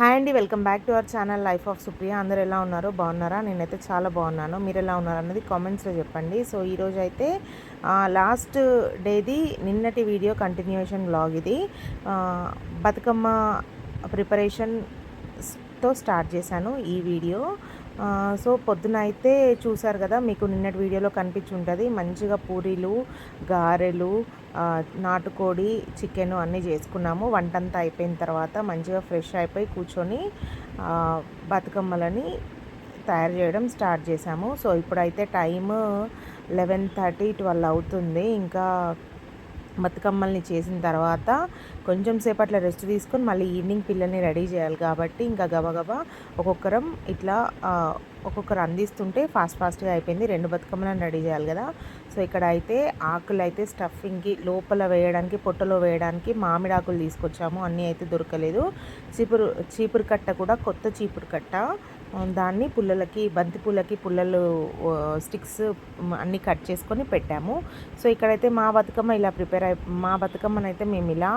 Hi అండి, welcome back to our channel life of Supriya. అందరూ ఎలా ఉన్నారో బాగున్నారా? నేనైతే చాలా బాగున్నాను. మీరు ఎలా ఉన్నారు అన్నది కామెంట్స్లో చెప్పండి. సో ఈరోజు అయితే లాస్ట్ డేది నిన్నటి వీడియో కంటిన్యూషన్ వ్లాగ్ ఇది. బతుకమ్మ ప్రిపరేషన్తో స్టార్ట్ చేశాను ఈ వీడియో. సో పొద్దున అయితే చూసారు కదా, మీకు నిన్నటి వీడియోలో కనిపించి ఉంటుంది. మంచిగా పూరీలు, గారెలు, నాటుకోడి, చికెన్ అన్నీ చేసుకున్నాము. వంటంతా అయిపోయిన తర్వాత మంచిగా ఫ్రెష్ అయిపోయి కూర్చొని బతుకమ్మలని తయారు చేయడం స్టార్ట్ చేశాము. సో ఇప్పుడైతే టైము 11:30, 12 అవుతుంది. ఇంకా బతుకమ్మల్ని చేసిన తర్వాత కొంచెం సేపట్లో రెస్ట్ తీసుకొని మళ్ళీ ఈవినింగ్ పిల్లల్ని రెడీ చేయాలి కాబట్టి ఇంకా గబగబా ఒక్కొక్కరు అందిస్తుంటే ఫాస్ట్గా అయిపోయింది. 2 బతుకమ్మలను రెడీ చేయాలి కదా. సో ఇక్కడ అయితే ఆకులు అయితే స్టఫింగ్కి లోపల వేయడానికి, పొట్టలో వేయడానికి మామిడి ఆకులు తీసుకొచ్చాము. అన్నీ అయితే దొరకలేదు. చీపురు కట్ట కూడా కొత్త చీపురు కట్ట, దాన్ని పుల్లలకి, బంతి పూలకి పుల్లలు స్టిక్స్ అన్నీ కట్ చేసుకొని పెట్టాము. సో ఇక్కడైతే మా బతుకమ్మనైతే మేము ఇలా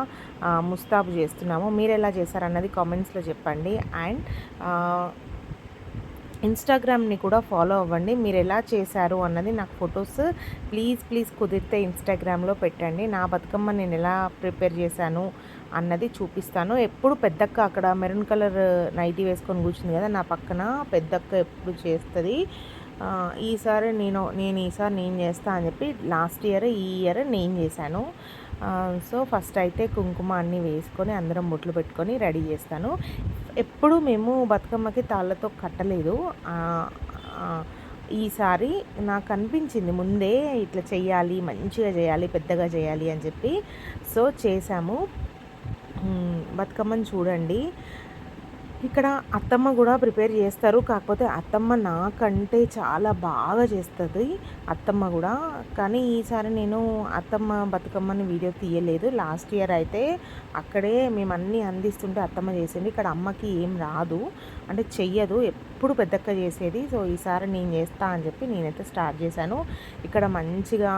ముస్తాబు చేస్తున్నాము. మీరు ఎలా చేశారన్నది కామెంట్స్లో చెప్పండి. అండ్ ఇన్స్టాగ్రామ్ని కూడా ఫాలో అవ్వండి. మీరు ఎలా చేశారు అన్నది నాకు ఫొటోస్ ప్లీజ్ కుదిరితే ఇన్స్టాగ్రామ్లో పెట్టండి. నా బతుకమ్మ నేను ఎలా ప్రిపేర్ చేశాను అన్నది చూపిస్తాను. ఎప్పుడు పెద్దక్క అక్కడ మెరూన్ కలర్ నైటీ వేసుకొని కూర్చుంది కదా, నా పక్కన పెద్దక్క ఎప్పుడు చేస్తుంది. ఈసారి నేను చేస్తా అని చెప్పి లాస్ట్ ఇయర్, ఈ ఇయర్ నేను చేశాను. సో ఫస్ట్ అయితే కుంకుమ అన్నీ వేసుకొని అందరం బొట్లు పెట్టుకొని రెడీ చేస్తాను. ఎప్పుడు మేము బతుకమ్మకి తాళ్ళతో కట్టలేదు. ఈసారి నాకు అనిపించింది ముందే ఇట్లా చేయాలి, మంచిగా చేయాలి, పెద్దగా చేయాలి అని చెప్పి సో చేశాము. బతుకమ్మని చూడండి. ఇక్కడ అత్తమ్మ కూడా ప్రిపేర్ చేస్తారు. కాకపోతే అత్తమ్మ నాకంటే చాలా బాగా చేస్తుంది అత్తమ్మ కూడా. కానీ ఈసారి నేను అత్తమ్మ బతుకమ్మని వీడియో తీయలేదు. లాస్ట్ ఇయర్ అయితే అక్కడే మేము అన్నీ అందిస్తుంటే అత్తమ్మ చేసింది. ఇక్కడ అమ్మకి ఏం రాదు, అంటే చెయ్యదు, ఎప్పుడు పెద్దక్క చేసేది. సో ఈసారి నేను చేస్తా అని చెప్పి నేనైతే స్టార్ట్ చేశాను. ఇక్కడ మంచిగా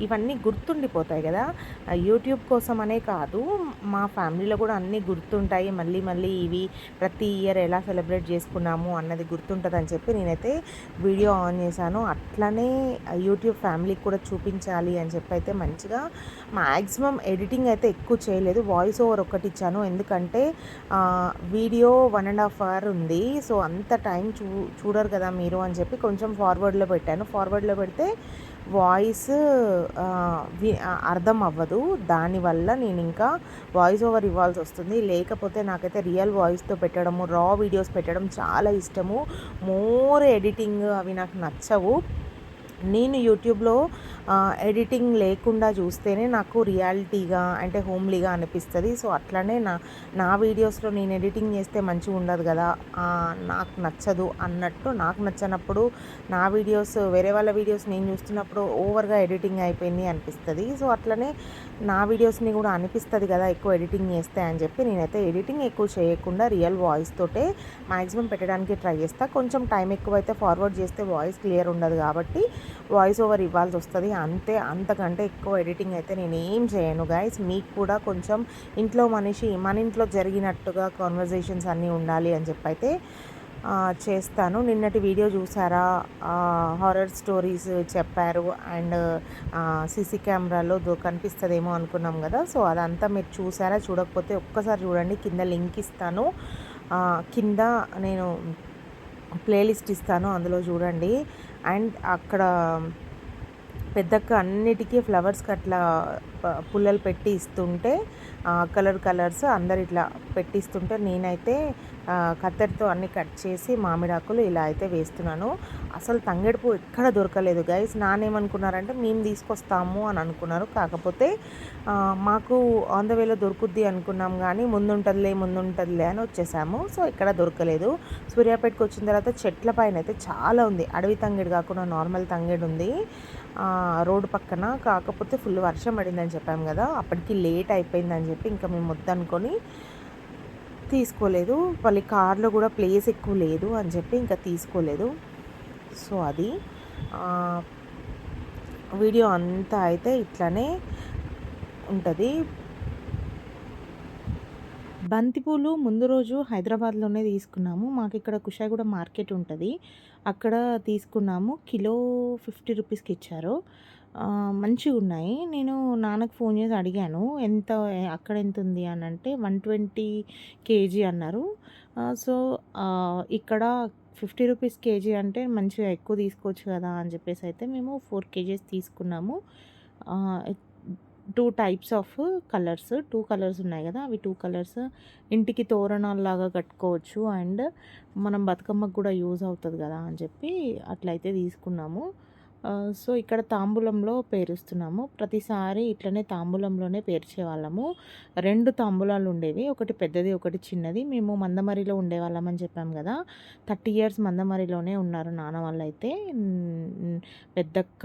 ఇవన్నీ గుర్తుండిపోతాయి కదా, యూట్యూబ్ కోసం అనే కాదు, మా ఫ్యామిలీలో కూడా అన్నీ గుర్తుంటాయి. మళ్ళీ ఇవి ప్రతి ఇయర్ ఎలా సెలబ్రేట్ చేసుకున్నాము అన్నది గుర్తుంటుందని చెప్పి నేనైతే వీడియో ఆన్ చేశాను. అట్లనే యూట్యూబ్ ఫ్యామిలీకి కూడా చూపించాలి అని చెప్పి అయితే మంచిగా మ్యాక్సిమం ఎడిటింగ్ అయితే ఎక్కువ చేయలేదు. వాయిస్ ఓవర్ ఒక్కటి ఇచ్చాను, ఎందుకంటే వీడియో 1.5 hour ఉంది. సో అంత టైం చూడరు కదా మీరు అని చెప్పి కొంచెం ఫార్వర్డ్లో పెట్టాను. ఫార్వర్డ్లో పెడితే వాయిస్ అర్థం అవ్వదు. దానివల్ల నేను ఇంకా వాయిస్ ఓవర్ ఇవ్వాల్సి వస్తుంది. లేకపోతే నాకైతే రియల్ వాయిస్తో పెట్టడము, రా వీడియోస్ పెట్టడం చాలా ఇష్టము. మోర్ ఎడిటింగ్ అవి నాకు నచ్చవు. నేను యూట్యూబ్లో ఎడిటింగ్ లేకుండా చూస్తేనే నాకు రియాలిటీగా, అంటే హోమ్లీగా అనిపిస్తుంది. సో అట్లనే నా వీడియోస్లో నేను ఎడిటింగ్ చేస్తే మంచిగా ఉండదు కదా, నాకు నచ్చదు అన్నట్టు, నాకు నచ్చనప్పుడు నా వీడియోస్, వేరే వాళ్ళ వీడియోస్ నేను చూస్తున్నప్పుడు ఓవర్గా ఎడిటింగ్ అయిపోయింది అనిపిస్తుంది. సో అట్లనే నా వీడియోస్ని కూడా అనిపిస్తుంది కదా ఎక్కువ ఎడిటింగ్ చేస్తే అని చెప్పి నేనైతే ఎడిటింగ్ ఎక్కువ చేయకుండా రియల్ వాయిస్ తోటే మ్యాక్సిమం పెట్టడానికి ట్రై చేస్తాను. కొంచెం టైం ఎక్కువైతే ఫార్వర్డ్ చేస్తే వాయిస్ క్లియర్ ఉండదు కాబట్టి వాయిస్ ఓవర్ ఇవ్వాల్సి వస్తుంది అంతే. అంతకంటే ఎక్కువ ఎడిటింగ్ అయితే నేను ఏం చేయను గైస్. మీకు కూడా కొంచెం ఇంట్లో మన ఇంట్లో జరిగినట్టుగా కాన్వర్జేషన్స్ అన్నీ ఉండాలి అని చెప్పి అయితే చేస్తాను. నిన్నటి వీడియో చూసారా, హారర్ స్టోరీస్ చెప్పారు అండ్ సీసీ కెమెరాలో కనిపిస్తుందేమో అనుకున్నాం కదా. సో అదంతా మీరు చూసారా? చూడకపోతే ఒక్కసారి చూడండి, కింద లింక్ ఇస్తాను, కింద నేను ప్లేలిస్ట్ ఇస్తాను, అందులో చూడండి. అండ్ అక్కడ పెద్దక్క అన్నిటికీ ఫ్లవర్స్కి అట్లా పుల్లలు పెట్టి ఇస్తుంటే, కలర్స్ అందరు ఇట్లా పెట్టిస్తుంటే నేనైతే కత్తెరతో అన్నీ కట్ చేసి మామిడాకులు ఇలా అయితే వేస్తున్నాను. అసలు తంగేడు పువ్వు ఎక్కడ దొరకలేదు గైస్. నానేమనుకున్నారంటే మేము తీసుకొస్తాము అని అనుకున్నారు. కాకపోతే మాకు ఆన్ ద వేలో దొరుకుద్ది అనుకున్నాం, కానీ ముందుంటుందిలే అని వచ్చేసాము. సో ఇక్కడ దొరకలేదు. సూర్యాపేటకి వచ్చిన తర్వాత చెట్ల పైన అయితే చాలా ఉంది. అడవి తంగేడు కాకుండా నార్మల్ తంగేడు ఉంది రోడ్డు పక్కన. కాకపోతే ఫుల్ వర్షం పడిందని చెప్పాము కదా, అప్పటికి లేట్ అయిపోయిందని చెప్పి ఇంకా మేము వద్దనుకొని తీసుకోలేదు. మళ్ళీ కార్లో కూడా ప్లేస్ ఎక్కువ లేదు అని చెప్పి ఇంకా తీసుకోలేదు. సో అది వీడియో అంతా అయితే ఇట్లానే ఉంటుంది. బంతిపూలు ముందు రోజు హైదరాబాద్‌లోనే తీసుకున్నాము. మాకిక్కడ కుషాయిగూడ మార్కెట్ ఉంటది. అక్కడ తీసుకున్నాము. కిలో 50 రూపీస్‌కి ఇచ్చారు. మంచిగున్నాయి. నేను నాన్నకి ఫోన్ చేసి అడిగాను. ఎంత అక్కడ ఎంతుంది అనంటే 120 కేజీ అన్నారు. సో, ఇక్కడ 50 రూపీస్ కేజీ అంటే మంచిగా ఎక్కువ తీసుకోవచ్చు కదా! అని చెప్పేసయితే మేము 4 కేజీస్ తీసుకున్నాము. ఆహ్, 2 టైప్స్ ఆఫ్ కలర్స్. 2 కలర్స్ ఉన్నాయి గదా! అవి 2 కలర్స్ ఇంటికి తోరణాల్లాగా కట్టుకోవచ్చు. అండ్ మనం బతుకమ్మకు గూడా యూజ్ అవుతది గదా! అని చెప్పి అట్లయితే తీసుకున్నాము. సో, ఇక్కడ తాంబూలంలో పేరుస్తున్నాము. ప్రతిసారి ఇట్లనే తాంబూలంలోనే పేర్చేవాళ్ళము. 2 తాంబూలాలుండేవి. ఒకటి పెద్దది, ఒకటి చిన్నది. మేము మందమర్రిలో ఉండేవాళ్ళమని చెప్పాం గదా! 30 ఇయర్స్ మందమర్రిలోనే ఉన్నారు నాన్న వాళ్ళైతే. పెద్దక్క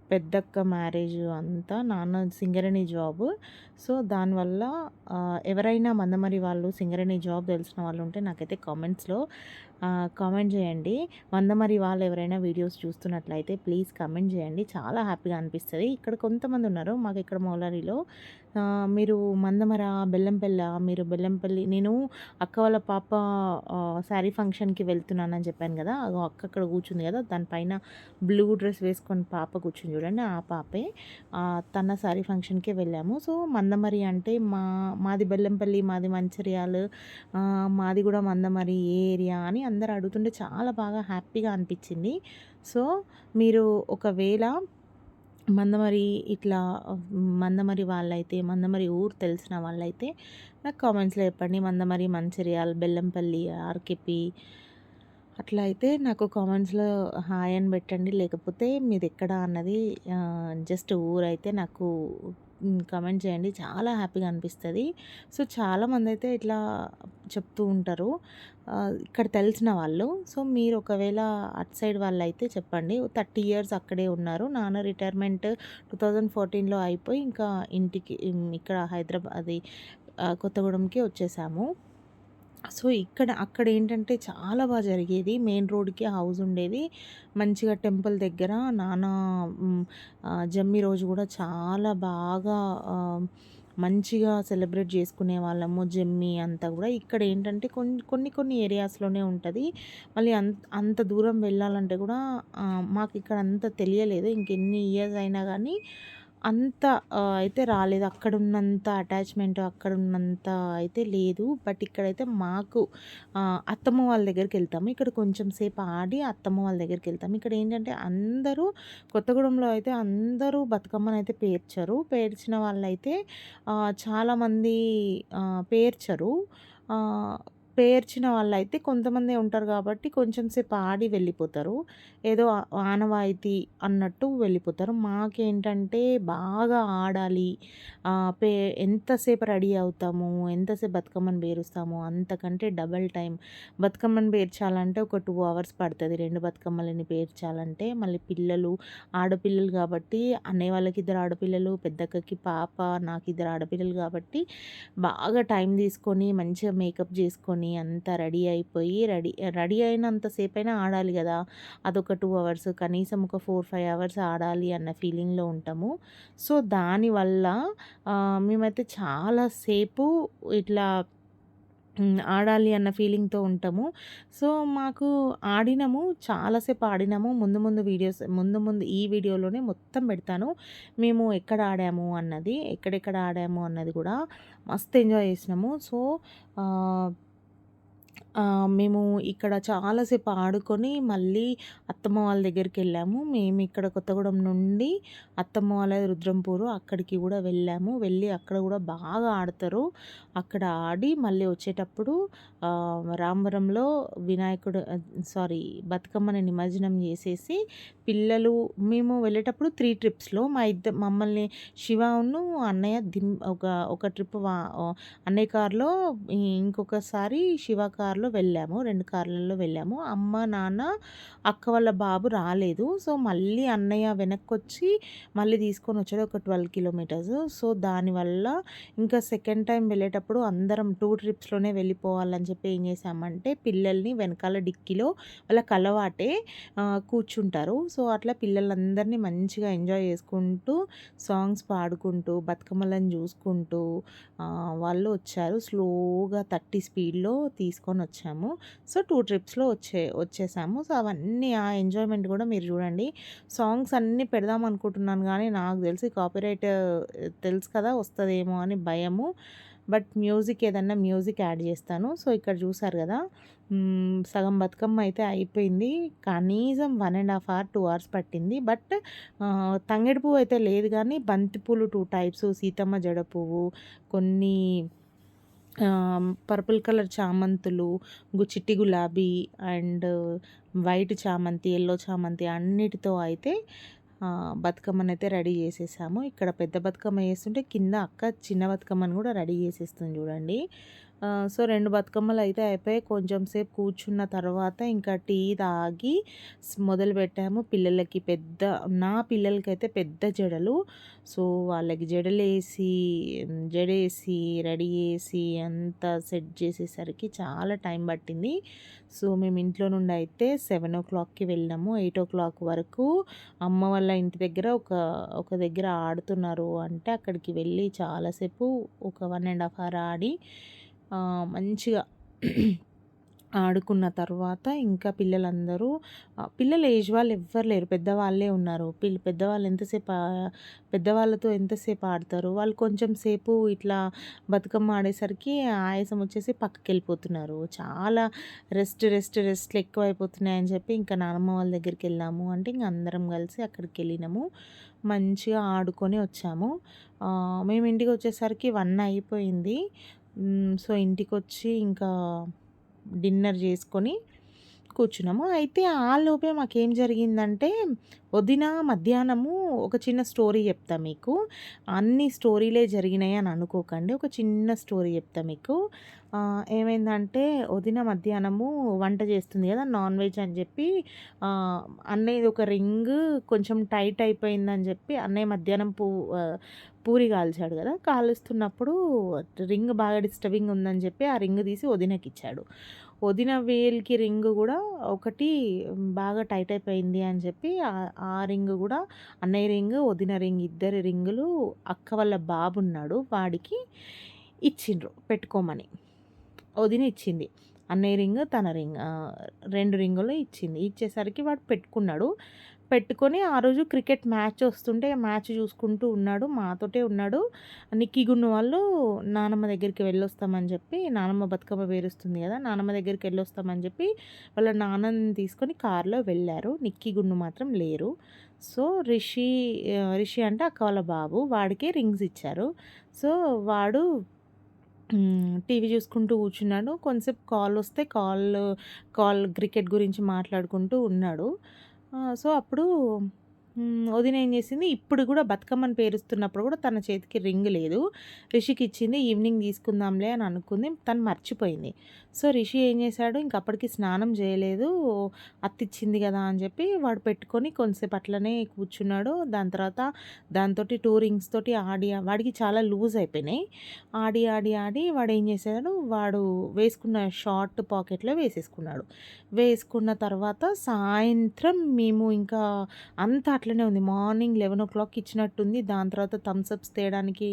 పెద్దక్క మ్యారేజ్ అంతా. నాన్న సింగరేణి జాబ్. సో, దానివల్ల ఎవరైనా మందమర్రి వాళ్ళు సింగరేణి జాబ్ తెలిసిన వాళ్ళు ఉంటే నాకైతే కామెంట్స్‌లో కామెంట్ చేయండి. మందమర్రి వాళ్ళు ఎవరైనా వీడియోస్ చూస్తున్నట్లయితే ప్లీజ్ కామెంట్ చేయండి. చాలా హ్యాపీగా అనిపిస్తది. ఇక్కడ కొంతమంది ఉన్నారు మాకిక్కడ మౌలారిలో. మీరు మందమర, బెల్లంపల్ల, మీరు బెల్లంపల్లి నేను అక్క వాళ్ళ పాప శారీ ఫంక్షన్‌కి వెళ్తున్నానని చెప్పాను గదా! అగో అక్క అక్కడ కూర్చుంది గదా! దాని పైన బ్లూ డ్రెస్ వేసుకొని పాప కూర్చుంది చూడండి. ఆ పాపే. తన శారీ ఫంక్షన్‌కే వెళ్ళాము. సో, మందమరి అంటే మాది బెల్లంపల్లి, మాది మంచిర్యాల్, మాది గూడా మందమరి ఏ ఏరియా అని అందరూ అడుగుతుంటే చాలా బాగా హ్యాపీగా అనిపిచ్చింది. సో, మీరు ఒకవేళ మందమరి ఇట్లా మందమరి వాళ్ళైతే, మందమరి ఊరు తెలిసిన వాళ్ళైతే నాకు కామెంట్స్‌లో చెప్పండి. మందమరి, మంచిర్యాల్, బెల్లంపల్లి, ఆర్‌కేపీ అట్లా అయితే నాకు కామెంట్స్‌లో హాయ్ అని పెట్టండి. లేకపోతే మీదెక్కడ అన్నది జస్ట్ ఊరైతే నాకు కామెంట్ చేయండి. చాలా హ్యాపీగా అనిపిస్తది. సో, చాలామందైతే ఇట్లా చెప్తూ ఉంటారు. ఇక్కడ తెలిసిన వాళ్ళు. సో, మీరు ఒకవేళ అటు సైడ్ వాళ్ళైతే చెప్పండి. 30 ఇయర్స్ అక్కడే ఉన్నారు. నాన్న రిటైర్మెంట్ 2014లో అయిపోయి ఇంకా ఇంటికి ఇక్కడ హైదరాబాద్ కొత్తగూడెంకి వచ్చేసాము. సో, అక్కడేంటంటే చాలా జరిగేది. మెయిన్ రోడ్‌కి హౌస్ ఉండేది. మంచిగా టెంపుల్ దగ్గర నాన్న జమ్మి రోజు గూడా చాలా బాగా మంచిగా సెలబ్రేట్ చేసుకునేవాళ్ళము. జమ్మి అంతా గూడా. ఇక్కడేంటంటే కొన్ని ఏరియాస్‌లోనే ఉంటది. మళ్ళీ అంత దూరం వెళ్ళాలంటే గూడా మాకిక్కడ అంత తెలియలేదు. ఇంకెన్ని ఇయర్స్ అయినా గానీ అంత అయితే రాలేదు. అక్కడున్నంత అటాచ్‌మెంట్, అక్కడున్నంత అయితే లేదు. బట్ ఇక్కడైతే మాకు అత్తమ్మ వాళ్ళ దగ్గరికెళ్తాము. ఇక్కడ కొంచెం సేపు ఆడి అత్తమ్మ వాళ్ళ దగ్గరికెళ్తాము. ఇక్కడేంటంటే అందరూ కొత్తగూడెంలో అయితే అందరూ బతుకమ్మనైతే పేర్చరు. పేర్చిన వాళ్ళైతే చాలామంది పేర్చరు. ఆహ్, పేర్చిన వాళ్ళైతే కొంతమందే ఉంటారు కాబట్టి కొంచెం సేపు ఆడి వెళ్ళిపోతారు. ఏదో ఆనవాయితీ అన్నట్టు వెళ్ళిపోతారు. మాకేంటంటే బాగా ఆడాలి. పే ఎంతసేపు రెడీ అవుతాము, ఎంతసేపు బతుకమ్మని పేరుస్తాము అంతకంటే డబల్ టైం. బతుకమ్మని పేర్చాలంటే ఒక 2 అవర్స్ పడతది. 2 బతుకమ్మలని పేర్చాలంటే. మళ్ళీ పిల్లలు, ఆడపిల్లలు కాబట్టి అన్నయ్య వాళ్ళకి 2 ఆడపిల్లలు, పెద్దక్కకి పాప, నాకు 2 ఆడపిల్లలు కాబట్టి బాగా టైం తీసుకొని మంచిగా మేకప్ చేసుకొని అంతా రెడీ అయిపోయి రెడీ అయినంత సేపైనా ఆడాలి గదా! అదొక 2 అవర్స్ కనీసం ఒక 4, 5 అవర్స్ ఆడాలి అన్న ఫీలింగ్‌లో ఉంటాము. సో, దానివల్ల మేమైతే చాలా సేపు ఇట్లా ఆడాలి అన్న ఫీలింగ్‌తో ఉంటాము. సో, మాకు ఆడినము చాలా సేపు ఆడినాము. ముందు ఈ వీడియోలోనే మొత్తం పెడతాను. మేము ఎక్కడ ఆడాము అన్నది, ఎక్కడెక్కడ ఆడాము అన్నది గూడా మస్తు ఎంజాయ్ చేసినాము. సో, ఆహ్ మేము ఇక్కడ చాలా సేపు ఆడుకొని మళ్ళీ అత్తమ్మ వాళ్ళ దగ్గరికెళ్ళాము. మేమిక్కడ కొత్తగూడెం నుండి అత్తమ్మ వాళ్ళది రుద్రంపూరు. అక్కడికి గూడా వెళ్ళాము. వెళ్ళి అక్కడ గూడా బాగా ఆడతారు. అక్కడ ఆడి మళ్ళీ వచ్చేటప్పుడు రామవరంలో బతుకమ్మని నిమజ్జనం చేసేసి పిల్లలు మేము వెళ్ళేటప్పుడు 3 ట్రిప్స్‌లో మమ్మల్ని శివను అన్నయ్య ఒక ట్రిప్ అన్నయ్య కార్‌లో, ఇంకొకసారి శివ కార్‌లో వెళ్ళాము. 2 కార్‌లలో వెళ్ళాము. అమ్మ, నాన్న, అక్క వాళ్ళ బాబు రాలేదు. సో, మళ్ళీ అన్నయ్య వెనక్కొచ్చి మళ్ళీ తీసుకొనొచ్చాడు ఒక 12 కిలోమీటర్స్. సో, దానివల్ల ఇంకా సెకండ్ టైమ్ వెళ్ళేటప్పుడు అందరం 2 ట్రిప్స్‌లోనే వెళ్ళిపోవాలని చెప్పి ఏం చేశామంటే, పిల్లల్ని వెనకాల డిక్కీలో వాళ్ళకలవాటే కూర్చుంటారు. సో, అట్లా పిల్లలందరినీ మంచిగా ఎంజాయ్ చేసుకుంటూ, సాంగ్స్ పాడుకుంటూ, బతుకమ్మలను చూసుకుంటూ వాళ్ళు వచ్చారు. స్లోగా 30 స్పీడ్‌లో తీసుకొనొచ్చాము. సో, 2 ట్రిప్స్‌లో వచ్చేసాము. సో, అవన్నీ ఆ ఎంజాయ్‌మెంట్ కూడా మీరు చూడండి. సాంగ్స్ అన్నీ పెడదాం అనుకుంటున్నాను గానీ, నాకు తెలిసి కాపీరైట్ తెలుసు కదా! వస్తదేమో అని భయము. బట్ ఏదన్నా మ్యూజిక్ యాడ్ చేస్తాను. సో, ఇక్కడ చూసారు కదా! సగం బతుకమ్మ అయితే అయిపోయింది. కనీసం 1 ½ అవర్, 2 అవర్స్ పట్టింది. బట్ తంగేడు పువ్వు అయితే లేదు గానీ, బంతి పూలు 2 టైప్స్, సీతమ్మ జడ పువ్వు, కొన్ని పర్పుల్ కలర్ చామంతులు, చిట్టి గులాబీ అండ్ వైట్ చామంతి, యెల్లో చామంతి అన్నిటితో అయితే బతుకమ్మనైతే రెడీ చేసేసాము. ఇక్కడ పెద్ద బతుకమ్మ చేస్తుంటే కింద అక్క చిన్న బతుకమ్మని కూడా రెడీ చేసేస్తుంది చూడండి. సో, 2 బతుకమ్మలు అయితే అయిపోయాయి. కొంచెం సేపు కూర్చున్న తర్వాత ఇంకా టీ తాగి మొదలుపెట్టాము. నా పిల్లలకైతే పెద్ద జడలు. సో, వాళ్ళకి జడేసి రెడీ చేసి అంతా సెట్ చేసేసరికి చాలా టైం పట్టింది. సో, మేము ఇంట్లో నుండి అయితే 7:00కి వెళ్ళాము. 8:00 వరకు అమ్మ వాళ్ళ ఇంటి దగ్గర ఒక దగ్గర ఆడుతున్నారు అంటే అక్కడికి వెళ్ళి చాలాసేపు ఒక 1 ½ అవర్ ఆడి మంచిగా ఆడుకున్న తర్వాత ఇంకా పిల్లలందరూ పిల్లల ఏజ్ వాళ్ళు ఎవ్వరు లేరు. పెద్దవాళ్ళే ఉన్నారు. పెద్దవాళ్ళు పెద్దవాళ్ళతో ఎంతసేపు ఆడతారు. వాళ్ళు కొంచెం సేపు ఇట్లా బతుకమ్మ ఆడేసరికి ఆయాసం వచ్చేసి పక్కకెళ్ళిపోతున్నారు. చాలా రెస్ట్‌లు ఎక్కువైపోతున్నాయని చెప్పి ఇంకా నానమ్మ వాళ్ళ దగ్గరికి వెళ్ళాము. అంటే ఇంక అందరం కలిసి అక్కడికెళ్ళినాము. మంచిగా ఆడుకొని వచ్చాము. మేము ఇంటికి వచ్చేసరికి 1 అయిపోయింది. సో, ఇంటికొచ్చి ఇంకా డిన్నర్ చేసుకొని కూర్చున్నాము. అయితే ఆలోపే మాకేం జరిగిందంటే, వదిన మధ్యాహ్నము ఒక చిన్న స్టోరీ చెప్తా మీకు. అన్ని స్టోరీలే జరిగినాయి అని అనుకోకండి. ఒక చిన్న స్టోరీ చెప్తా మీకు. ఏమైందంటే వదిన మధ్యాహ్నము వంట చేస్తుంది కదా! నాన్ వెజ్ అని చెప్పి అన్నయ్యది ఒక రింగ్ కొంచెం టైట్ అయిపోయిందని చెప్పి అన్నయ్య మధ్యాహ్నం పూరి కాల్చాడు కదా! కాలుస్తున్నప్పుడు రింగ్ బాగా డిస్టర్బింగ్ ఉందని చెప్పి ఆ రింగ్ తీసి వదినకిచ్చాడు. వదిన వేలికి రింగ్ కూడా ఒకటి బాగా టైట్ అయిపోయింది అని చెప్పి ఆ రింగ్ కూడా అన్నయ్య రింగ్, వదిన రింగ్ ఇద్దరి రింగులు అక్క వాళ్ళ బాబున్నాడు వాడికి ఇచ్చిండ్రు పెట్టుకోమని. వదిన ఇచ్చింది. అన్నయ్య రింగ్, తన రింగ్ 2 రింగులు ఇచ్చింది. ఇచ్చేసరికి వాడు పెట్టుకొని ఆ రోజు క్రికెట్ మ్యాచ్ వస్తుంటే మ్యాచ్ చూసుకుంటూ ఉన్నాడు. మాతోటే ఉన్నాడు. నిక్కీ గున్ను వాళ్ళు నానమ్మ దగ్గరికి వెళ్ళొస్తామని చెప్పి, నానమ్మ బతుకమ్మ పేరుస్తుంది కదా! నానమ్మ దగ్గరికి వెళ్ళొస్తామని చెప్పి వాళ్ళ నాన్నని తీసుకొని కార్‌లో వెళ్ళారు. నిక్కీ గున్ను మాత్రం లేరు. సో, రిషి అంటే అక్క వాళ్ళ బాబు. వాడికి రింగ్స్ ఇచ్చారు. సో, వాడు టీవీ చూసుకుంటూ కూర్చున్నాడు. కొంతసేపు కాలొస్తే క్రికెట్ గురించి మాట్లాడుకుంటూ ఉన్నాడు. సో, అప్పుడు వదిన ఏం చేసింది, ఇప్పుడు కూడా బతుకమ్మని పేరుస్తున్నప్పుడు కూడా తన చేతికి రింగ్ లేదు. రిషికి ఇచ్చింది. ఈవినింగ్ తీసుకుందాంలే అని అనుకుంది. తను మర్చిపోయింది. సో, రిషి ఏం చేశాడు, ఇంక అప్పటికి స్నానం చేయలేదు. అత్తిచ్చింది కదా అని చెప్పి వాడు పెట్టుకొని కొంతసేపు అట్లనే కూర్చున్నాడు. దాని తర్వాత దాంతోటి 2 రింగ్స్ తోటి వాడికి చాలా లూజ్ అయిపోయినాయి. ఆడి వాడు ఏం చేశాడు, వాడు వేసుకున్న షార్ట్ పాకెట్‌లో వేసేసుకున్నాడు. వేసుకున్న తర్వాత సాయంత్రం మేము ఇంకా అంతా అట్లనే ఉంది. మార్నింగ్ 11:00 ఇచ్చినట్టుంది. దాని తర్వాత థమ్స్ అప్స్ తేయడానికి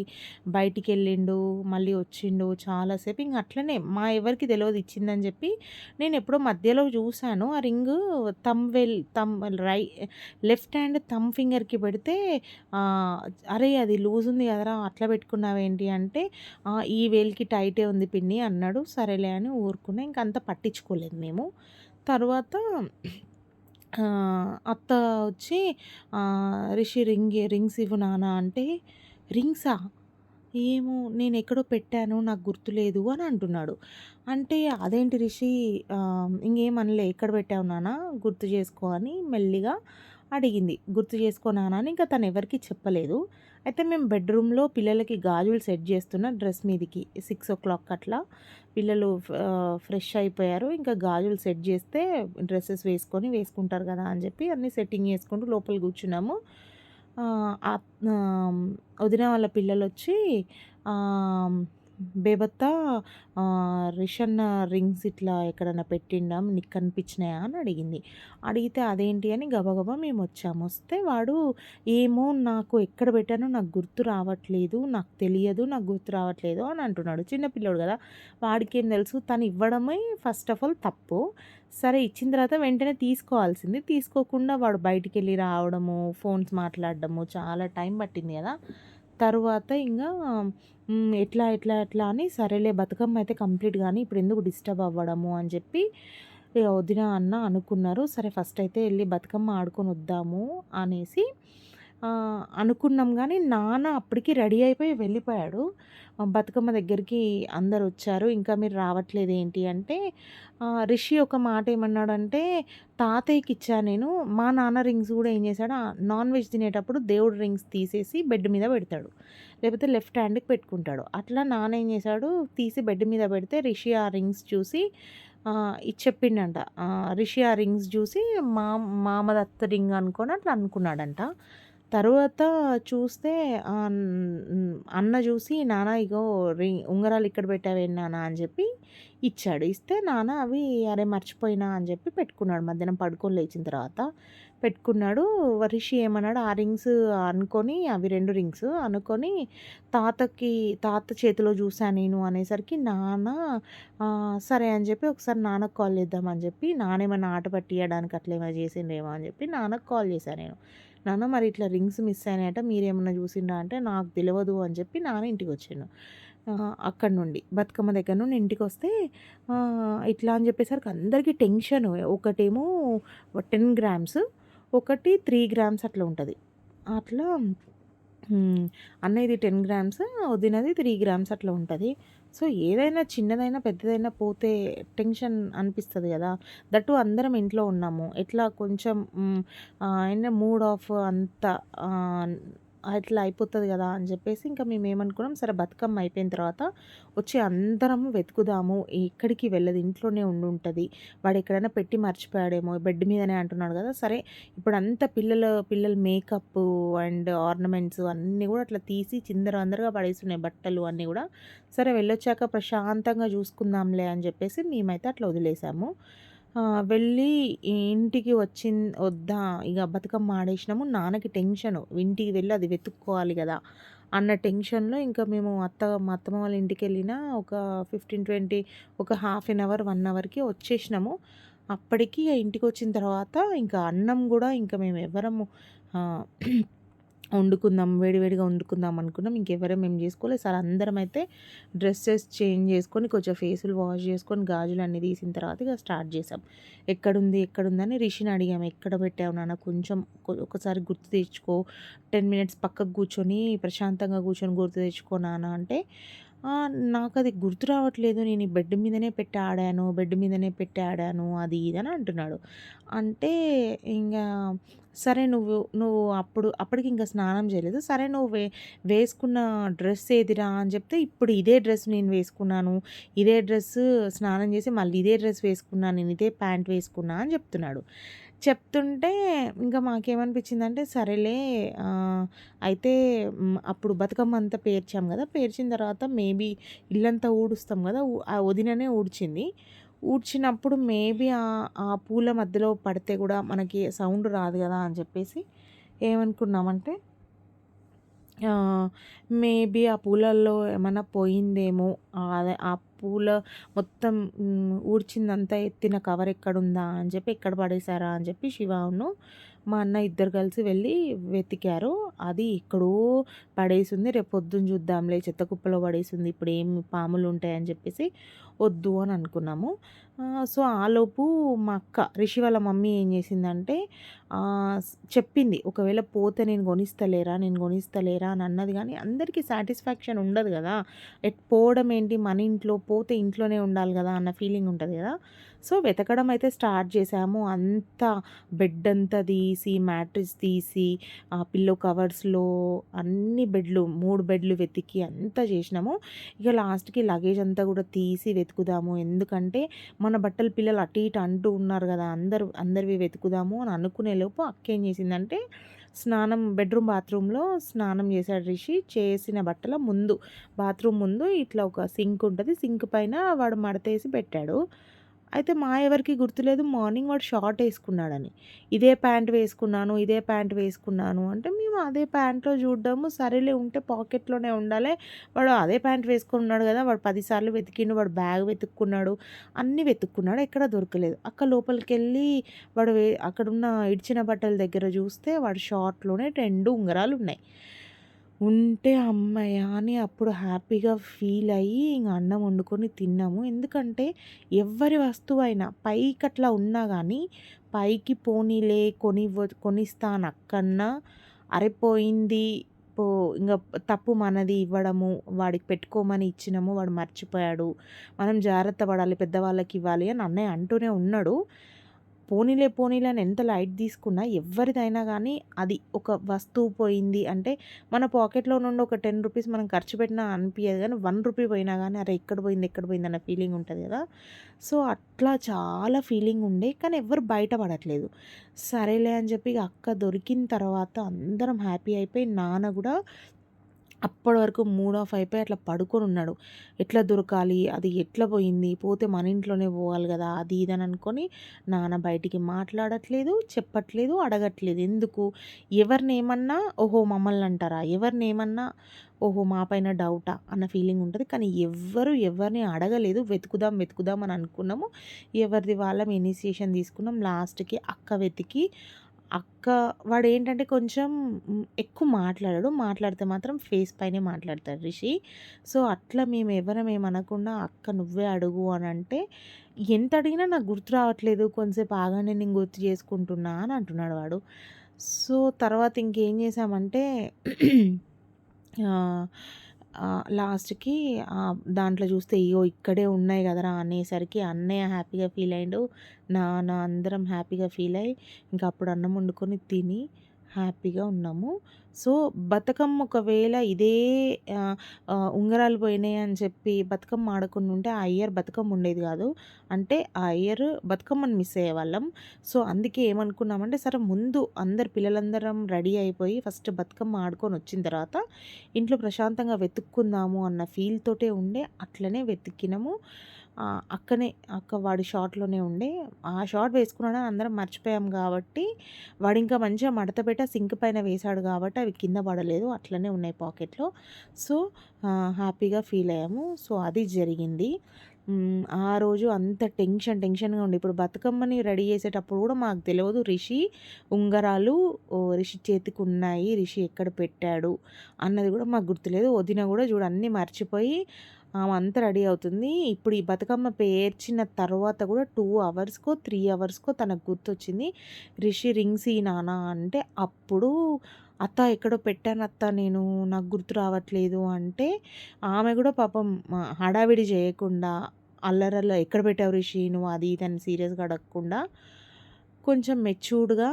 బయటికెళ్ళిండు. మళ్ళీ వచ్చిండు. చాలాసేపు ఇంక అట్లనే ఎవరికీ తెలవదు ఇచ్చిందని చెప్పి. నేను ఎప్పుడో మధ్యలో చూశాను. ఆ రింగు లెఫ్ట్ హ్యాండ్ థంబ్ ఫింగర్‌కి పెడితే అరే! అది లూజ్ ఉంది కదరా! అట్లా పెట్టుకున్నావేంటి అంటే, ఈ వేలికి టైటే ఉంది పిన్ని అన్నాడు. సరేలే అని ఊరుకున్నా. ఇంక అంత పట్టించుకోలేదు మేము. తర్వాత అత్త వచ్చి రిషి రింగ్స్ ఇవ్వు నాన్న అంటే, రింగ్సా? ఏమో నేనెక్కడో పెట్టాను నాకు గుర్తులేదు అని అంటున్నాడు. అంటే అదేంటి రిషి ఇంకేమనలే ఎక్కడ పెట్టావు నాన్న గుర్తు చేసుకో అని మెల్లిగా అడిగింది. గుర్తు చేసుకో నాన్న అని ఇంకా తను ఎవరికీ చెప్పలేదు. అయితే మేము బెడ్రూమ్‌లో పిల్లలకి గాజులు సెట్ చేస్తున్నా డ్రెస్ మీదకి 6:00 అట్లా. పిల్లలు ఫ్రెష్ అయిపోయారు. ఇంకా గాజులు సెట్ చేస్తే డ్రెసెస్ వేసుకుంటారు కదా అని చెప్పి అన్నీ సెట్టింగ్ చేసుకుంటూ లోపల కూర్చున్నాము. వదిన వాళ్ళ పిల్లలొచ్చి ఆహ్, "బేబత్తా రిషన్న రింగ్స్ ఇట్లా ఎక్కడన్నా పెట్టిండా? నీకు కనిపించినాయా?" అని అడిగింది. అడిగితే అదేంటి అని గబగబా మేమొచ్చాము. వస్తే వాడు "ఏమో నాకు ఎక్కడ పెట్టానో నాకు గుర్తు రావట్లేదు. నాకు తెలియదు. నాకు గుర్తు రావట్లేదు" అని అంటున్నాడు. చిన్న పిల్లోడు గదా! వాడికేం తెలుసు. తను ఇవ్వడమే ఫస్ట్ ఆఫ్ ఆల్ తప్పు. సరే ఇచ్చిన తర్వాత వెంటనే తీసుకోవాల్సింది. తీసుకోకుండా వాడు బయటికెళ్ళి రావడము, ఫోన్స్ మాట్లాడడము చాలా టైం పట్టింది గదా! తరువాత ఇంగా ఎట్లా అని సరేలే బతుకమ్మ అయితే కంప్లీట్ గాని ఇప్పుడెందుకు డిస్టర్బ్ అవ్వడము అని చెప్పి ఇగ వదిన, అన్న అనుకున్నారు. సరే ఫస్ట్ అయితే ఎళ్లి బతుకమ్మ ఆడుకొనొద్దాము అనేసి అనుకున్నాం గానీ, నాన్న అప్పటికి రెడీ అయిపోయి వెళ్ళిపోయాడు. బతుకమ్మ దగ్గరికి అందరొచ్చారు. ఇంకా మీరు రావట్లేదేంటి అంటే, రిషి ఒక మాట ఏమన్నాడంటే, తాతయ్యకిచ్చా నేను. మా నాన్న రింగ్స్ గూడా ఏం చేశాడు, నాన్ వెజ్ తినేటప్పుడు దేవుడి రింగ్స్ తీసేసి బెడ్ మీద పెడతాడు. లేకపోతే లెఫ్ట్ హ్యాండ్‌కి పెట్టుకుంటాడు. అట్లా నాన్న ఏం చేశాడు, తీసి బెడ్ మీద పెడితే రిషి ఆ రింగ్స్ చూసి ఇది చెప్పిండంట. రిషి ఆ రింగ్స్ చూసి మామదత్త రింగ్ అనుకోని అట్లా అనుకున్నాడంట. తరువాత చూస్తే అన్న చూసి "నాన్న ఇగో ఉంగరాలు ఇక్కడ పెట్టావేంటి నాన్న" అని చెప్పి ఇచ్చాడు. ఇస్తే నాన్న అవి "అరే మర్చిపోయినా" అని చెప్పి పెట్టుకున్నాడు. మధ్యాహ్నం పడుకొని లేచిన తర్వాత పెట్టుకున్నాడు. రిషి ఏమన్నాడు, ఆ రింగ్స్ అనుకోని అవి 2 రింగ్స్ అనుకోని తాత చేతిలో చూసా నేను అనేసరికి నాన్న సరే అని చెప్పి ఒకసారి నాన్నకి కాల్ చేద్దాం అని చెప్పి, నాన్నేమన్నా ఆట పట్టియడానికి అట్లా ఏమైనా చేసిండేమో అని చెప్పి నాన్నకి కాల్ చేశా నేను. నాన్న మరి ఇట్లా రింగ్స్ మిస్ అయినాయట మీరేమన్నా చూసిండ్రా అంటే నాకు తెలవదు అని చెప్పి నాన్న ఇంటికొచ్చిండు. అక్కడి నుండి బతుకమ్మ దగ్గర నుండి ఇంటికొస్తే ఇట్లా అని చెప్పేసరికి అందరికీ టెన్షను. ఒకటేమో 10 గ్రామ్స్, ఒకటి 3 గ్రామ్స్ అట్లా ఉంటది. అట్లా అన్నయ్యది 10 గ్రామ్స్, వదినది 3 గ్రామ్స్ అట్లా ఉంటది. సో, ఏదైనా చిన్నదైనా, పెద్దదైనా పోతే టెన్షన్ అనిపిస్తది గదా! దట్టు అందరం ఇంట్లో ఉన్నాము. ఎట్లా కొంచెం ఏంటంటే మూడ్ ఆఫ్ అంతా ఆహ్, అట్లా అయిపోతది గదా! అని జెప్పేసి ఇంకా మేమేమనుకున్నాం, సరే బతుకమ్మ అయిపోయిన తర్వాత వచ్చి అందరం వెతుకుదాము. ఎక్కడికి వెళ్ళదు. ఇంట్లోనే ఉండుంటది. వాడెక్కడైనా పెట్టి మర్చిపోయాడేమో బెడ్ మీదనే అంటున్నాడు గదా! సరే ఇప్పుడంతా పిల్లల మేకప్పు అండ్ ఆర్నమెంట్స్ అన్నీ గూడా అట్లా తీసి చిందరవందరగా పడేసున్నాయి బట్టలు అన్నీ గూడా. సరే వెళ్ళొచ్చాక ప్రశాంతంగా జూసుకుందాంలే అని జెప్పేసి మేమైతే అట్లా వదిలేసాము. వెళ్ళి ఇంటికి వద్దా ఇగ బతుకమ్మ ఆడేసినాము. నాన్నకి టెన్షను. ఇంటికి వెళ్ళి అది వెతుక్కోవాలి గదా! అన్న టెన్షన్‌లో ఇంకా మేము మా అత్తమ్మ వాళ్ళ ఇంటికెళ్ళిన ఒక 15, 20 ఒక హాఫ్ ఎన్ అవర్, 1 అవర్‌కి వచ్చేసినాము. అప్పటికి ఇంటికొచ్చిన తర్వాత ఇంకా అన్నం గూడా ఇంకా మేమెవ్వరము ఆహ్, వేడివేడిగా వండుకుందాం అనుకున్నాం. ఇంకెవ్వరం ఏం చేసుకోలేదు. సరే అందరమైతే డ్రెసెస్ చేంజ్ చేసుకొని, కొంచెం ఫేసులు వాష్ చేసుకొని, గాజులన్నీ తీసిన తర్వాత ఇక స్టార్ట్ చేసాం. ఎక్కడుందని రిషిని అడిగాము. "ఎక్కడ పెట్టావు నాన్న కొంచెం ఒకసారి గుర్తు తెచ్చుకో. 10 మినిట్స్ పక్కకు కూర్చొని ప్రశాంతంగా కూర్చొని గుర్తు తెచ్చుకో నాన్న" అంటే నాకది గుర్తు రావట్లేదు. నేను ఈ బెడ్ మీదనే పెట్టి ఆడాను అది ఇది అని అంటున్నాడు. అంటే ఇంగా సరే నువ్వు అప్పటికి ఇంకా స్నానం చేయలేదు. సరే నువ్వు వేసుకున్న డ్రెస్ ఏదిరా అని చెప్తే, ఇప్పుడు ఇదే డ్రెస్ నేను వేసుకున్నాను. ఇదే డ్రెస్ స్నానం చేసి మళ్ళీ ఇదే డ్రెస్ వేసుకున్నాను. నేను ఇదే ప్యాంట్ వేసుకున్నా అని చెప్తున్నాడు. చెప్తుంటే ఇంకా మాకేమనిపించిందంటే సరేలే అయితే అప్పుడు బతుకమ్మ అంతా పేర్చాం కదా! పేర్చిన తర్వాత మేబీ ఇల్లంతా ఊడుస్తాం కదా! ఆ వదిననే ఊడ్చింది. ఊడ్చినప్పుడు మేబీ ఆ పూల మధ్యలో పడితే కూడా మనకి సౌండ్ రాదు కదా అని చెప్పేసి ఏమనుకున్నామంటే మేబీ ఆ పూలల్లో ఏమన్నా పోయిందేమో, అదే ఆ పూల మొత్తం ఊడ్చిందంతా ఎత్తిన కవర్ ఎక్కడుందా అని చెప్పి, ఎక్కడ పడేశారా అని చెప్పి శివను మా అన్న ఇద్దరు కలిసి వెళ్ళి వెతికారు. అది ఎక్కడో పడేసుంది. రేపు పొద్దున చూద్దాంలే, చెత్త కుప్పలో పడేసింది. ఇప్పుడు ఏం పాములు ఉంటాయని చెప్పేసి వద్దు అని అనుకున్నాము. సో, ఆలోపు మా అక్క రిషి వాళ్ళ మమ్మీ ఏం చేసిందంటే చెప్పింది. ఒకవేళ పోతే నేను కొనిస్తలేరా అని అన్నది కానీ, అందరికీ సాటిస్ఫాక్షన్ ఉండదు కదా! పోవడం ఏంటి మన ఇంట్లో, పోతే ఇంట్లోనే ఉండాలి కదా అన్న ఫీలింగ్ ఉంటది కదా! సో, వెతకడం అయితే స్టార్ట్ చేశాము. అంతా బెడ్ అంతా తీసి తీసి, మ్యాట్రెస్ తీసి, పిల్లో కవర్స్‌లో అన్ని బెడ్లు 3 బెడ్లు వెతికి అంతా చేసినాము. ఇక లాస్ట్‌కి లగేజ్ అంతా కూడా తీసి వెతుకుదాము. ఎందుకంటే మన బట్టలు పిల్లలు అటు ఇటు అంటూ ఉన్నారు కదా! అందరివి వెతుకుదాము అని అనుకునేలోపు అక్కేం చేసిందంటే బాత్రూమ్‌లో స్నానం చేశాడు రిషి. చేసిన బట్టల ముందు బాత్రూమ్ ముందు ఇట్లా ఒక సింక్ ఉంటది. సింక్ పైన వాడు మడతేసి పెట్టాడు. అయితే మా ఎవరికీ గుర్తులేదు మార్నింగ్ వాడు షార్ట్ ఏసుకున్నాడని. ఇదే ప్యాంట్ వేసుకున్నాను అంటే మేము అదే ప్యాంట్‌లో చూడ్డము, సరేలే ఉంటే పాకెట్‌లోనే ఉండాలే. వాడు అదే ప్యాంట్ వేసుకొని ఉన్నాడు కదా! వాడు 10 సార్లు వెతికిండు. వాడు బ్యాగ్ వెతుక్కున్నాడు. అన్నీ వెతుక్కున్నాడు. ఎక్కడ దొరకలేదు. అక్క లోపలికెళ్ళి అక్కడున్న ఇడిచిన బట్టల దగ్గర చూస్తే వాడి షార్ట్‌లోనే 2 ఉంగరాలున్నాయి. ఉంటే హమ్మయ్య! అని అప్పుడు హ్యాపీగా ఫీల్ అయ్యి ఇంగ అన్నం వండుకొని తిన్నాము. ఎందుకంటే ఎవ్వరి వస్తువైనా పైకట్లా ఉన్నా గానీ, పైకి పోనీలే కొనిస్తా అని అక్కన్నా, అరె పోయింది పో ఇంగ తప్పు మనది ఇవ్వడము, వాడికి పెట్టుకోమని ఇచ్చినాము, వాడు మర్చిపోయాడు. మనం జాగ్రత్త పడాలి, పెద్దవాళ్ళకివ్వాలి అని అన్నయ్య అంటూనే ఉన్నాడు. పోనీలే అని ఎంత లైట్ తీసుకున్నా ఎవ్వరిదైనా గానీ అది ఒక వస్తువు పోయింది అంటే మన పాకెట్‌లో నుండి ఒక రూ. 10 మనం ఖర్చు పెట్టినా అనిపియదు గానీ, రూ. 1 పోయినా గానీ అరే! ఎక్కడ పోయింది అన్న ఫీలింగ్ ఉంటది గదా! సో, అట్లా చాలా ఫీలింగ్ ఉండే. కానీ ఎవ్వరు బయట పడట్లేదు. సరేలే అని చెప్పి ఇగ అక్క దొరికిన తర్వాత అందరం హ్యాపీ అయిపోయి నాన్న గూడా అప్పటి వరకు మూడ్ ఆఫ్ అయిపోయి అట్లా పడుకొనున్నాడు. ఎట్లా దొరకాలి? అది ఎట్లా పోయింది? పోతే మన ఇంట్లోనే పోవాలి గదా! అది ఇది అని అనుకోని నాన్న బయటికి మాట్లాడట్లేదు, చెప్పట్లేదు, అడగట్లేదు. ఎందుకు? ఎవరినేమన్నా ఓహో! మమ్మల్ని అంటారా? ఎవరినేమన్నా ఓహో! మా పైన డౌటా? అన్న ఫీలింగ్ ఉంటది. కానీ ఎవరిని అడగలేదు. వెతుకుదాం అని అనుకున్నాము. ఎవరిది వాళ్ళం ఇనిషియేషన్ తీసుకున్నాం. లాస్ట్‌కి అక్క వెతికి వాడేంటంటే కొంచెం ఎక్కువ మాట్లాడడు. మాట్లాడితే మాత్రం ఫేస్ పైనే మాట్లాడతాడు రిషి. సో, అట్లా మేమెవరం "అక్క నువ్వే అడుగు" అనంటే, ఎంత అడిగినా నాకు గుర్తు రావట్లేదు. కొంసేపు ఆగండి నేను గుర్తు చేసుకుంటున్నా అని అంటున్నాడు వాడు. సో, తర్వాత ఇంకేం చేశామంటే ఆహ్, లాస్ట్‌కి దాంట్లో చూస్తే ఇగో ఇక్కడే ఉన్నాయి కదరా! అనేసరికి అన్నయ్య హ్యాపీగా ఫీల్ అయిండు. నాన్న అందరం హ్యాపీగా ఫీల్ అయ్యి ఇంక అప్పుడు అన్నం వండుకొని తిని హ్యాపీగా ఉన్నాము. సో, బతుకమ్మ ఒకవేళ ఇదే ఆహ్, ఉంగరాలు పోయినాయి అని చెప్పి బతుకమ్మ ఆడకుండా ఉంటే ఆ ఇయర్ బతుకమ్మ ఉండేది కాదు. అంటే ఆ ఇయర్ బతుకమ్మని మిస్ అయ్యేవాళ్ళం. సో, అందుకే ఏమనుకున్నామంటే సరే ముందు పిల్లలందరం రెడీ అయిపోయి ఫస్ట్ బతుకమ్మ ఆడుకొని వచ్చిన తర్వాత ఇంట్లో ప్రశాంతంగా వెతుక్కుందాము అన్న ఫీల్ తోటే ఉండే అట్లనే వెతికినాము. అక్క వాడి షార్ట్‌లోనే ఉండే. ఆ షార్ట్ వేసుకున్నాడని అందరం మర్చిపోయాం కాబట్టి, వాడింకా మంచిగా మడతపెట్టి ఆ సింక్ పైన వేశాడు కాబట్టి అవి కింద పడలేదు. అట్లనే ఉన్నాయి పాకెట్‌లో. సో, హ్యాపీగా ఫీల్ అయ్యాము. సో, అది జరిగింది. ఆ రోజు అంత టెన్షన్‌గా ఉండే. ఇప్పుడు బతుకమ్మని రెడీ చేసేటప్పుడు కూడా మాకు తెలవదు ఉంగరాలు రిషి చేతికున్నాయి. రిషి ఎక్కడ పెట్టాడు అన్నది కూడా మాకు గుర్తులేదు. వదిన కూడా చూడు అన్నీ మర్చిపోయి ఆమంతా రెడీ అవుతుంది. ఇప్పుడు ఈ బతుకమ్మ పేర్చిన తర్వాత కూడా 2 అవర్స్‌కో, 3 అవర్స్‌కో తనకు గుర్తొచ్చింది. రిషి రింగ్స్ ఇయి నాన్న అంటే అప్పుడు అత్త ఎక్కడో పెట్టాను అత్త నేను నాకు గుర్తు రావట్లేదు అంటే, ఆమె కూడా పాపం హడావిడి చేయకుండా ఎక్కడ పెట్టావు రిషి నువ్వు అది ఇది అని సీరియస్‌గా అడగకుండా కొంచెం మెచ్యూర్డ్‌గా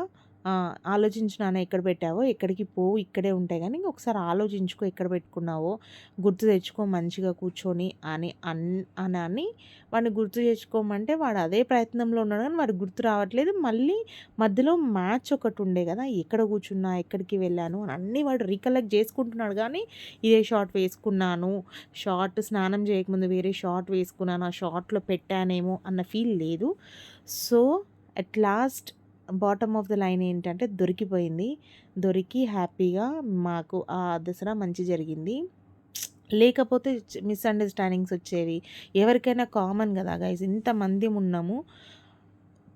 ఆలోచించు నాన్న ఎక్కడ పెట్టావో, ఎక్కడికి పోవు ఇక్కడే ఉంటాయి గానీ ఒకసారి ఆలోచించుకో ఎక్కడ పెట్టుకున్నావో, గుర్తు తెచ్చుకో మంచిగా కూర్చొని అని వాడిని గుర్తు తెచ్చుకోమంటే వాడు అదే ప్రయత్నంలో ఉన్నాడు కానీ వాడికి గుర్తు రావట్లేదు. మళ్ళీ మధ్యలో మ్యాచ్ ఒకటి ఉండే కదా! ఎక్కడ కూర్చున్నా, ఎక్కడికి వెళ్ళాను అని అన్నీ వాడు రికలెక్ట్ చేసుకుంటున్నాడు కానీ ఇదే షార్ట్ వేసుకున్నాను, స్నానం చేయకముందు వేరే షార్ట్ వేసుకున్నాను, ఆ షార్ట్‌లో పెట్టానేమో అన్న ఫీల్ లేదు. So, at last bottom of the line ఏంటంటే దొరికిపోయింది. దొరికి హ్యాపీగా మాకు ఆ దసరా మంచి జరిగింది. లేకపోతే మిస్‌అండర్‌స్టాండింగ్స్ వచ్చేవి. ఎవరికైనా కామన్ కదా గైస్ ఇంతమంది ఉన్నాము.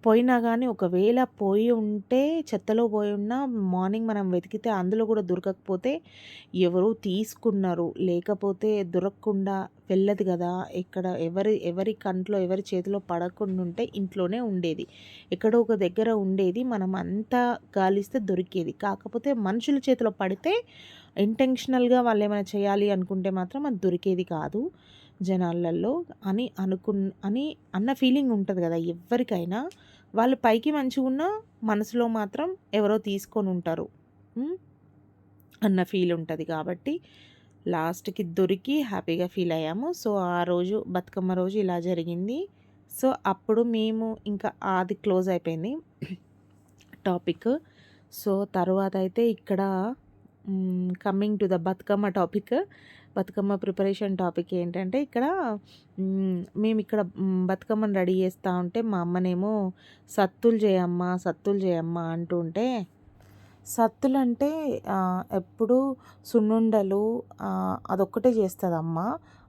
పోయినా గానీ ఒకవేళ పోయి ఉంటే చెత్తలో పోయి ఉన్నా మార్నింగ్ మనం వెతికితే అందులో కూడా దొరకకపోతే ఎవరో తీసుకున్నారు. లేకపోతే దొరకకుండా వెళ్ళదు కదా! ఎవరి కంట్లో ఎవరి చేతిలో పడకుండా ఉంటే ఇంట్లోనే ఉండేది. ఎక్కడో ఒక దగ్గర ఉండేది. మనం అంతా గాలిస్తే దొరికేది. కాకపోతే మనుషుల చేతిలో పడితే ఇంటెన్షనల్‌గా వాళ్ళేమైనా చేయాలి అనుకుంటే మాత్రం అది దొరికేది కాదు జనాలల్లో అని అన్న ఫీలింగ్ ఉంటది కదా ఎవ్వరికైనా. వాళ్ళు పైకి మంచిగున్నా మనసులో మాత్రం ఎవరో తీసుకొని ఉంటారు అన్న ఫీల్ ఉంటుంది. కాబట్టి లాస్ట్‌కి దొరికి హ్యాపీగా ఫీల్ అయ్యాము. సో, ఆ రోజు బతుకమ్మ రోజు ఇలా జరిగింది. సో, అప్పుడు మేము ఇంకా అది క్లోజ్ అయిపోయింది టాపిక్. సో, తరువాత అయితే ఇక్కడ coming to the Bathukamma topic. Bathukamma preparation topic ఏంటంటే ఇక్కడ మేమిక్కడ బతుకమ్మని రెడీ చేస్తూ ఉంటే మా అమ్మనేమో సత్తులు చేయమ్మా, సత్తులు చేయమ్మా అంటూ ఉంటే, సత్తులంటే ఎప్పుడు సున్నుండలు అదొక్కటే చేస్తదమ్మ.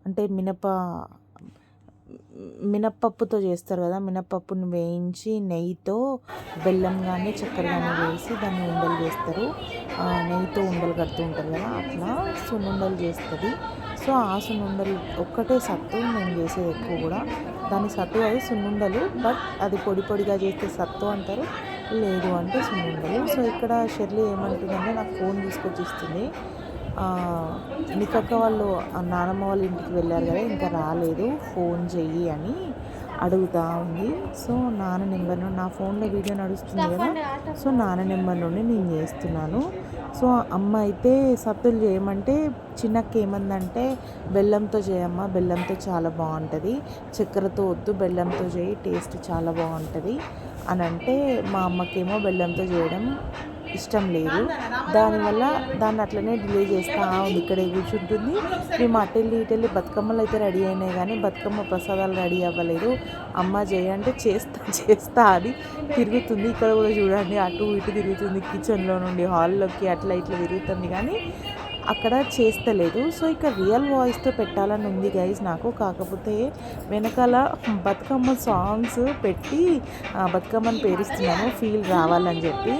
అంటే మినప్పప్పుతో చేస్తారు కదా, మినప్పప్పుని వేయించి నెయ్యితో బెల్లం కానీ చక్కెర కానీ వేసి దాన్ని ఉండలు చేస్తారు. నెయ్యితో ఉండలు కడుతూ ఉంటారు కదా, అట్లా సున్నుండలు చేస్తుంది. సో ఆ సున్నుండలు ఒక్కటే సత్తు మేము చేసేది ఎక్కువ కూడా. దాని సత్తు అది సున్నుండలు, బట్ అది పొడి పొడిగా చేస్తే సత్తు అంటారు, లేదు అంటే సున్నుండలు. సో ఇక్కడ షెర్లీ ఏమంటుందంటే నాకు ఫోన్ తీసుకొచ్చి ఇస్తుంది. నికక్క వాళ్ళు నానమ్మ వాళ్ళ ఇంటికి వెళ్ళారు కదా, ఇంకా రాలేదు, ఫోన్ చెయ్యి అని అడుగుతూ ఉంది. సో నాన్న నెంబర్ నుండి, నా ఫోన్లో వీడియో నడుస్తుంది కదా, సో నాన్న నెంబర్ నుండి నేను చేస్తున్నాను. సో అమ్మ అయితే సత్తులు చేయమంటే చిన్నక్క ఏమందంటే బెల్లంతో చేయమ్మా, బెల్లంతో చాలా బాగుంటుంది, చక్కెరతో వద్దు బెల్లంతో చేయి టేస్ట్ చాలా బాగుంటుంది అని అంటే, మా అమ్మకేమో బెల్లంతో చేయడం ఇష్టం లేదు. దానివల్ల దాన్ని అట్లనే డిలే చేస్తూ ఉంది. ఇక్కడే కూర్చుంటుంది. మేము అటెళ్ళి ఇటెళ్ళి బతుకమ్మలు అయితే రెడీ అయినాయి కానీ బతుకమ్మ ప్రసాదాలు రెడీ అవ్వలేదు. అమ్మ చేయంటే చేస్తా అని తిరుగుతుంది. ఇక్కడ కూడా చూడండి అటు ఇటు తిరుగుతుంది, కిచెన్లో నుండి హాల్లోకి అట్లా ఇట్లా తిరుగుతుంది కానీ అక్కడ చేస్తలేదు. సో ఇక రియల్ వాయిస్తో పెట్టాలని ఉంది గైజ్ నాకు. కాకపోతే వెనకాల బతుకమ్మ సాంగ్స్ పెట్టి బతుకమ్మని పేరుస్తున్నాను ఫీల్ రావాలని చెప్పి.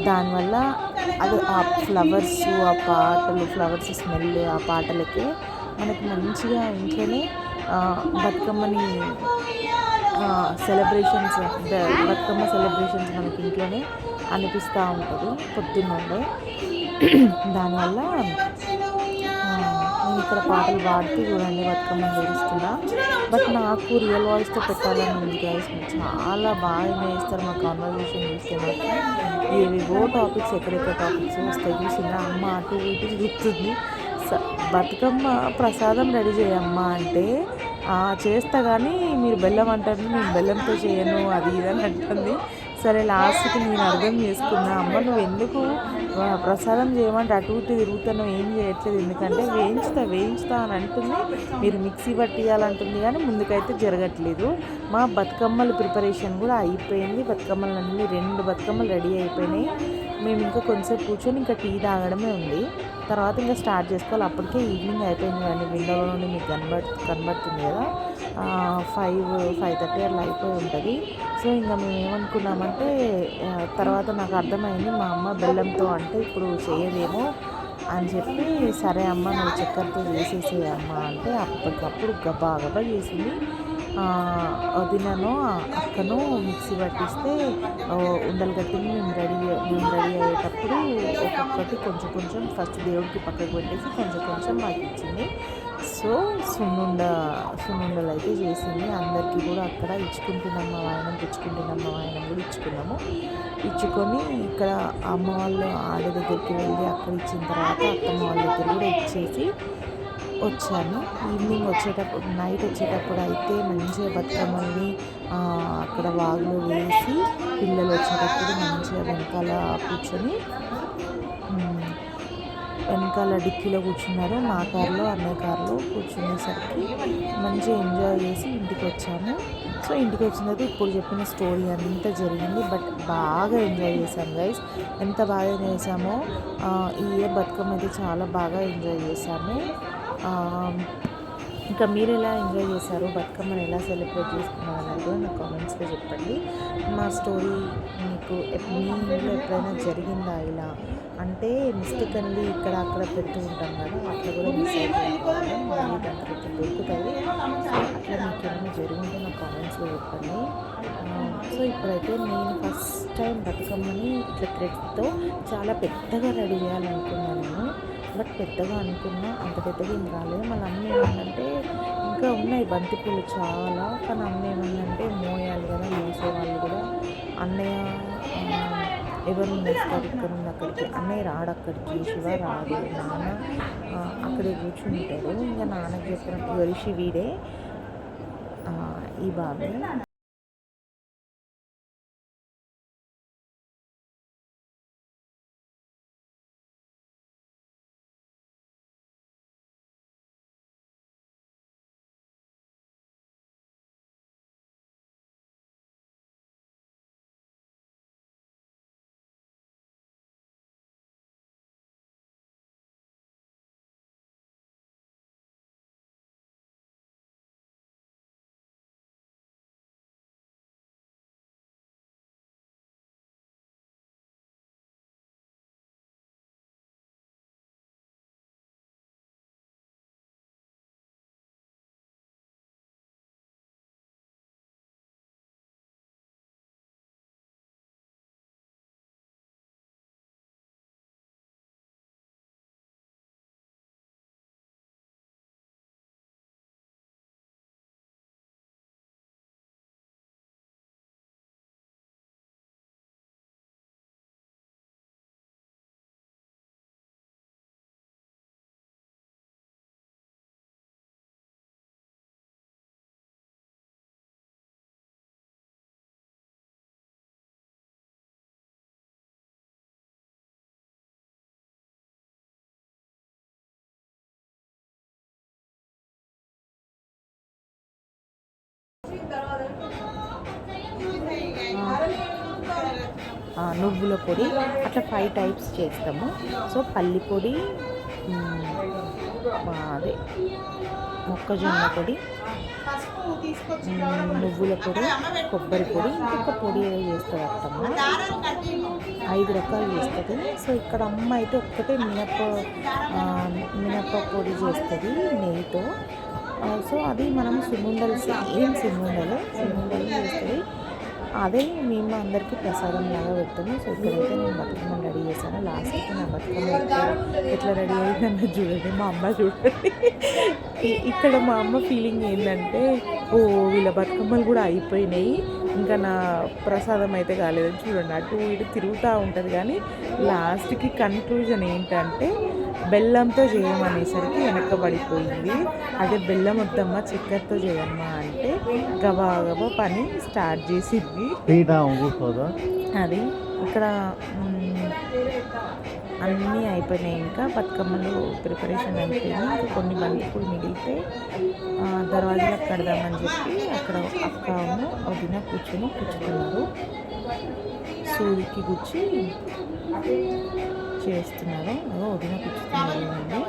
దానివల్ల అది ఆ ఫ్లవర్స్, ఆ పాటలు, ఫ్లవర్స్ స్మెల్, ఆ పాటలకే మనకి మంచిగా ఇంట్లోనే బతుకమ్మని సెలబ్రేషన్స్, బతుకమ్మ సెలబ్రేషన్స్ మనకి ఇంట్లోనే అనిపిస్తూ ఉంటుంది పొద్దున్నుండే. దానివల్ల నేను ఇక్కడ పాటలు పాడుతూ చూడండి బతుకమ్మని పేరుస్తున్నా. బట్ నాకు రియల్ వాయిస్తో పెట్టాలని ఉంది గైస్. చాలా బాగా వేస్తారు మా కాన్వర్జేషన్ చూస్తే. నాకు ఏవేవో టాపిక్స్, ఎక్కడెక్కడ టాపిక్స్ వస్తాయి చూసిందా. అమ్మ అటు ఇటు చూస్తుంది. బతుకమ్మ ప్రసాదం రెడీ చేయమ్మా అంటే చేస్తా కానీ మీరు బెల్లం అంటారు, నేను బెల్లంతో చేయను అది ఇదని అంటుంది. సరే లాస్ట్కి నేను అర్థం చేసుకున్నా, అమ్మ నువ్వు ఎందుకు ప్రసాదం చేయమంటే అటు ఇటు తిరుగుతాను, ఏం చేయట్లేదు, ఎందుకంటే వేయించుతా అని అంటుంది, మీరు మిక్సీ పట్టియాలంటుంది కానీ ముందుకైతే జరగట్లేదు. మా బతుకమ్మల ప్రిపరేషన్ కూడా అయిపోయింది. బతుకమ్మలన్నీ 2 బతుకమ్మలు రెడీ అయిపోయినాయి. మేము ఇంకా కొంచెంసేపు కూర్చొని ఇంకా టీ తాగడమే ఉంది. తర్వాత ఇంకా స్టార్ట్ చేసుకోవాలి. అప్పటికే ఈవినింగ్ అయిపోయింది కానీ విండోలో నుండి మీకు కనబడుతుంది కదా, 5:30 అట్లా అయిపోయి ఉంటుంది. సో ఇంకా మేము ఏమనుకున్నామంటే తర్వాత నాకు అర్థమైంది మా అమ్మ బెల్లంతో అంటే ఇప్పుడు చేయదేమో అని చెప్పి, సరే అమ్మ నువ్వు చక్కెరతో చేసేసేయమ్మ అంటే అప్పటికప్పుడు గబా చేసింది. వదినను అక్కను మిక్సీ పట్టిస్తే ఉండలు కట్టింది. మేము రెడీ అయ్యేటప్పుడు ఒక్కొక్కటి కొంచెం ఫస్ట్ దేవుడికి పక్కకు పెట్టేసి కొంచెం మాకు ఇచ్చింది. సో సున్నుండలు అయితే చేసింది. అందరికీ కూడా అక్కడ ఇచ్చుకుంటున్నాం, మా వాయనం కూడా ఇచ్చుకున్నాము. ఇచ్చుకొని ఇక్కడ అమ్మ వాళ్ళు ఆడ దగ్గరికి వెళ్ళి అక్కడ ఇచ్చిన తర్వాత అత్తమ్మ వాళ్ళ దగ్గర కూడా ఇచ్చేసి వచ్చాను. ఈవినింగ్ నైట్ వచ్చేటప్పుడు అయితే మంచిగా బతుకమ్మల్ని అక్కడ వాగులో వేసి పిల్లలు వచ్చేటప్పుడు మంచిగా వెనకాల డిక్కీలో కూర్చున్నారు. మా కార్లో అన్నయ్య కార్లో కూర్చునేసరికి మంచిగా ఎంజాయ్ చేసి ఇంటికి వచ్చాము. సో ఇంటికి వచ్చిన తర్వాత ఇప్పుడు చెప్పిన స్టోరీ అంతా జరిగింది. బట్ బాగా ఎంజాయ్ చేశాం గైస్. ఎంత బాగా ఎంజాయ్ చేసామో ఈ ఇయర్ బతుకమ్మ అయితే చాలా బాగా ఎంజాయ్ చేశాము. ఇంకా మీరు ఎలా ఎంజాయ్ చేశారు, బతుకమ్మని ఎలా సెలబ్రేట్ చేసుకున్నారు అనేది కూడా నాకు కామెంట్స్లో చెప్పండి. మా స్టోరీ మీకు మీ ఇంట్లో ఎప్పుడైనా జరిగిందా ఇలా అంటే మిస్టేకన్లీ ఇక్కడ అక్కడ పెడుతూ ఉంటాం కదా, అట్లా కూడా మిస్ అయిపోయింది మళ్ళీ దానికి దొరుకుతుంది. సో అట్లా మీకు ఏమైనా జరుగుంటే నాకు కామెంట్స్లో చెప్పండి. సో ఇప్పుడైతే నేను ఫస్ట్ టైం బతుకమ్మని ఇట్లా థ్రెడ్తో చాలా పెద్దగా రెడీ చేయాలనుకున్నాను నేను. బట్ పెద్దగా అనుకున్నా అంత పెద్దగా ఏం రాలేదు. మళ్ళీ అన్నీ ఏంటంటే ఇంకా ఉన్నాయి బంతిపూలు చాలా. కానీ అన్న ఏమందంటే మోయాలి కదా, మోసేవాళ్ళు కూడా. అన్నయ్య ఎవరు మోస్తారు ఇక్కడ నుండి అక్కడికి? అన్నయ్య రాడు అక్కడికి, శివ రాడు, నాన్న అక్కడే కూర్చుంటాడు. ఇంకా నాన్నకి చెప్పడం ఎవరి వీడే ఈ బాబే. నువ్వుల పొడి అట్లా 5 టైప్స్ చేస్తాము. సో పల్లి పొడి, అదే మొక్కజొన్న పొడి, నువ్వుల పొడి, కొబ్బరి పొడి, ఇంకొక పొడి ఏదో చేస్తుంది అత్తమ్మ. 5 రకాలు చేస్తుంది. సో ఇక్కడ అమ్మ అయితే ఒక్కటే మినప పొడి చేస్తుంది నెయ్యితో. సో అది మనం సున్నుండలు, సేమ్ సున్నుండలు చేస్తుంది. అదే మేము అందరికీ ప్రసాదం లాగా పెట్టాము. సో ఇక్కడైతే నేను బతుకమ్మని రెడీ చేశాను. లాస్ట్కి నా బతుకమ్మ ఎట్లా రెడీ అయిందన్నది చూడండి, మా అమ్మ చూడండి. ఇక్కడ మా అమ్మ ఫీలింగ్ ఏంటంటే, ఓ వీళ్ళ బతుకమ్మలు కూడా అయిపోయినాయి, ఇంకా నా ప్రసాదం అయితే కాలేదని. చూడండి అటు ఇటు తిరుగుతూ ఉంటుంది. కానీ లాస్ట్కి కన్క్లూజన్ ఏంటంటే బెల్లంతో చేయమనేసరికి వెనక్కబడిపోయింది. అదే బెల్లం వద్దమ్మా చక్కెరతో చేయమ్మా అంటే గబా గబా పని స్టార్ట్ చేసింది. అది ఇక్కడ అన్నీ అయిపోయినాయి. ఇంకా బతుకమ్మలు ప్రిపరేషన్ అయిపోయినాయి. ఇంకా కొన్ని బంతిపూలు మిగిలితే దర్వాజాలకు కడదామని చెప్పి అక్కడ అక్కను వదిన కూర్చుతున్నారు. సూదికి గుచ్చి చేస్తున్నారు. వదిన కూర్చుతున్నారు అండి.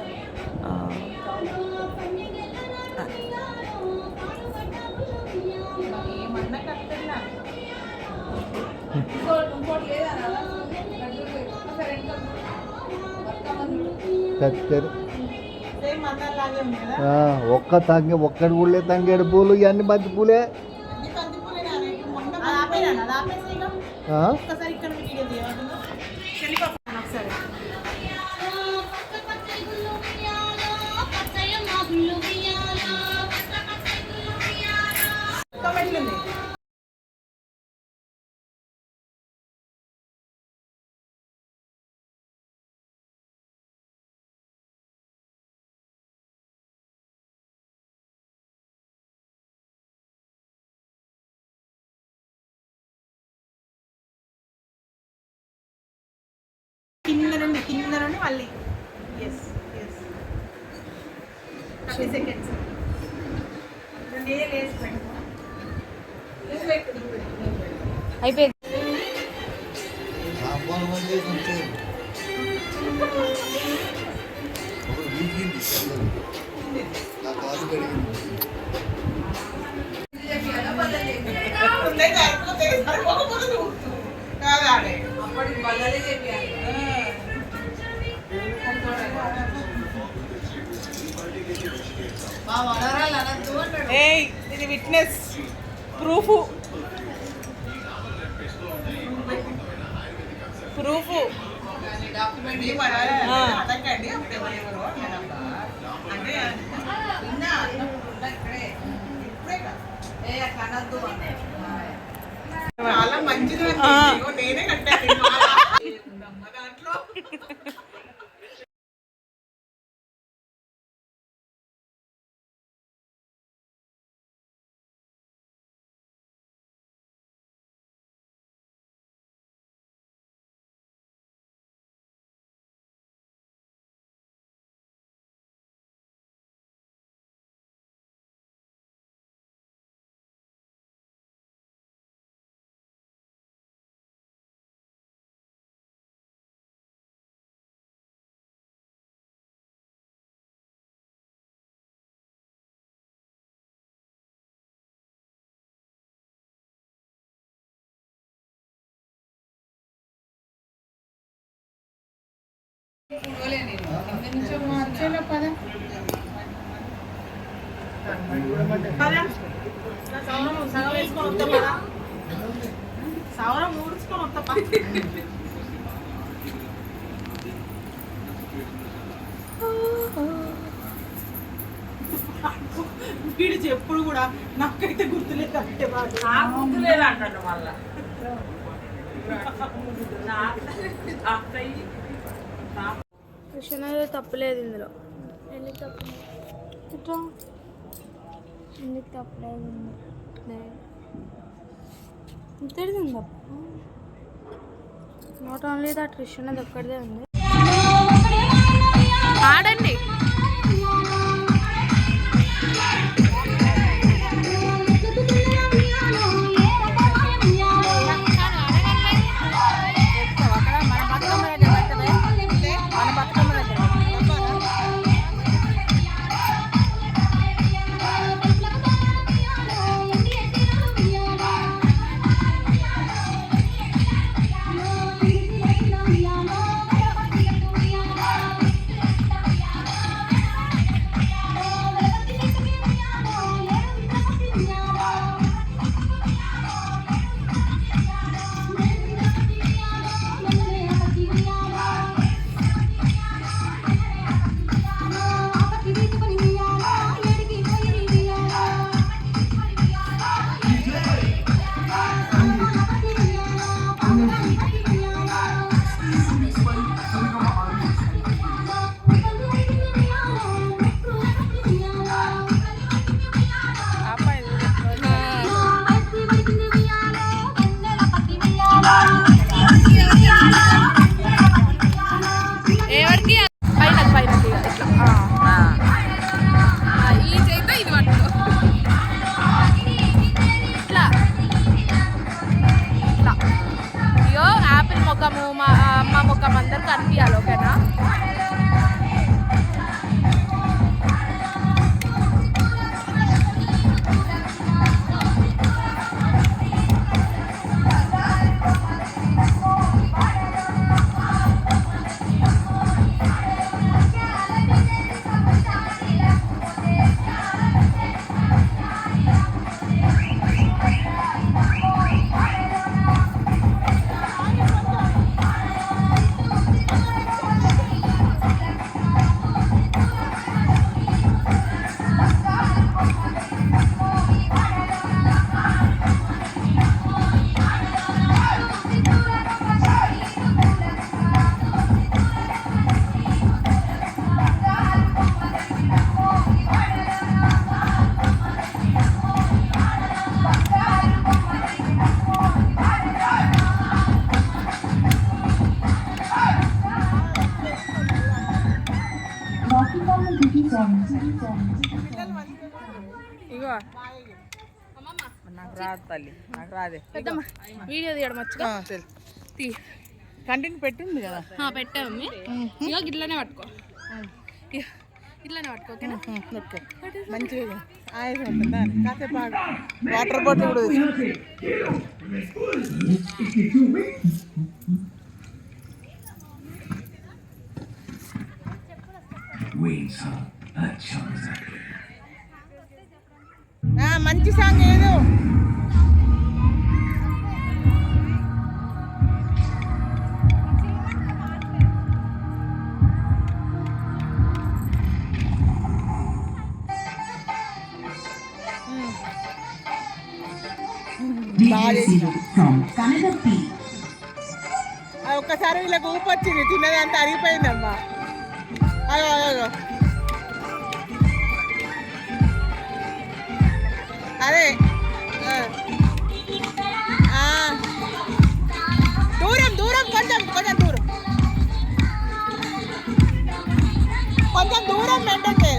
ఒక్కటి కూడా తంగేడు పూలు, ఇవన్నీ బంతి పూలే. కింద నుండి మళ్ళీ సెకండ్స్ అయిపోయింది. ఇది విట్నెస్ ప్రూఫ్ చాలా మంచిది, నేనే కట్టాను దాంట్లో. సవరం ఊడ్చుకొని వస్తా. వీడు చెప్పుడు కూడా నాకైతే గుర్తులేదు అంటే గుర్తులేదు అంటాడు మళ్ళా. కృష్ణ తప్పలేదు ఇందులో. ఎందుకు తప్పలేదు? ఎందుకు తప్పలేదు? ఇంతేది ఉంది. నాట్ ఓన్లీ దట్ కృష్ణది ఒక్కడిదే ఉంది. ఆడండి. ఎవరికి పైన పైన ఇట్లా ఈ చేత ఇది పట్టుకో. ఇట్లా ఇట్లా ఇయో యాపిల్ ముఖము మా అమ్మ ముఖం అందరు కనిపించాలి. ఓకేనా? ఇగో నాకు రాదు తల్లి, నాకు రాదే. పెద్దమ్మ వీడియో తీయడం వచ్చుగా తీ. కంటిన్యూ పెట్టింది కదా? పెట్టాము. ఇగో ఇట్లానే పట్టుకో, ఇట్లానే పట్టుకో. ఓకేనా? ఓకే. మంచిగా ఆయుధం ఉంటుందా? కాసేపు వాటర్ బాటిల్ కూడా మంచి సాంగ్ ఏదో. బాగా చేసిన ఒక్కసారి వీళ్ళకి ఊపు వచ్చింది తిన్నదంతా అరిగిపోయిందమ్మా అయ్యో అయ్యో అదే దూరం దూరం కొంచెం కొంచెం దూరం కొంచెం దూరం ఏంటంటే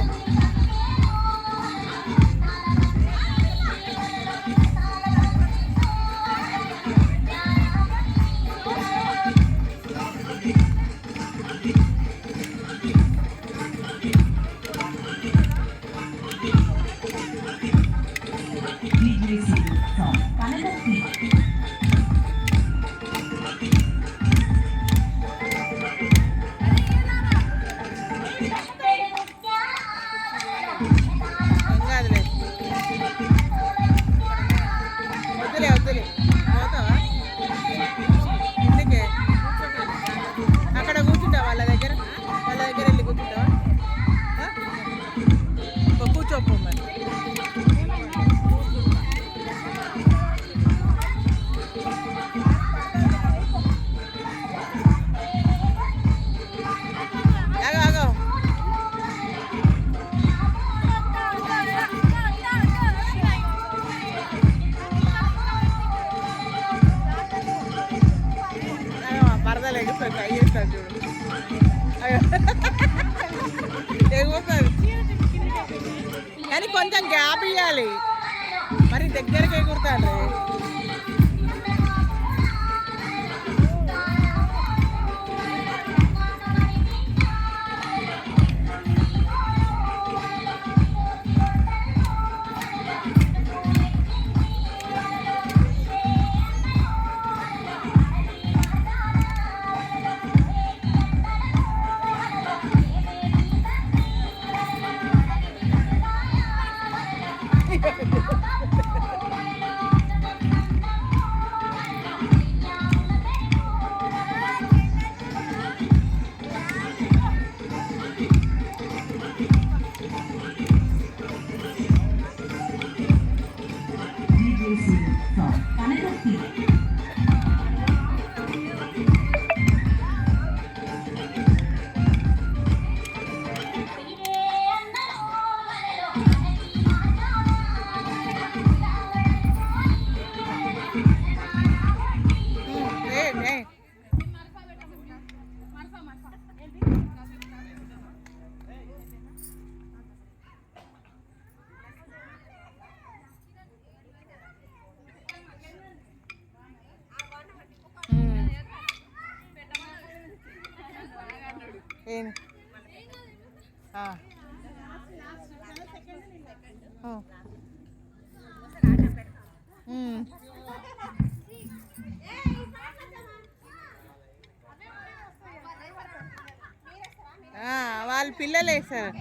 వద్దులే వద్దులే పోతావా ఇందుకే అక్కడ కూర్చుంటావా వాళ్ళ దగ్గర వెళ్ళి కూర్చుంటావా కూర్చోపో మరి ఆగో పరదలు ఎగుతుంది ట్రై చేస్తాను చూడు ఎగుతుంది కానీ కొంచెం గ్యాప్ ఇవ్వాలి మరి దగ్గరికి ఎగురుతాను వాళ్ళ పిల్లలు వేస్తారు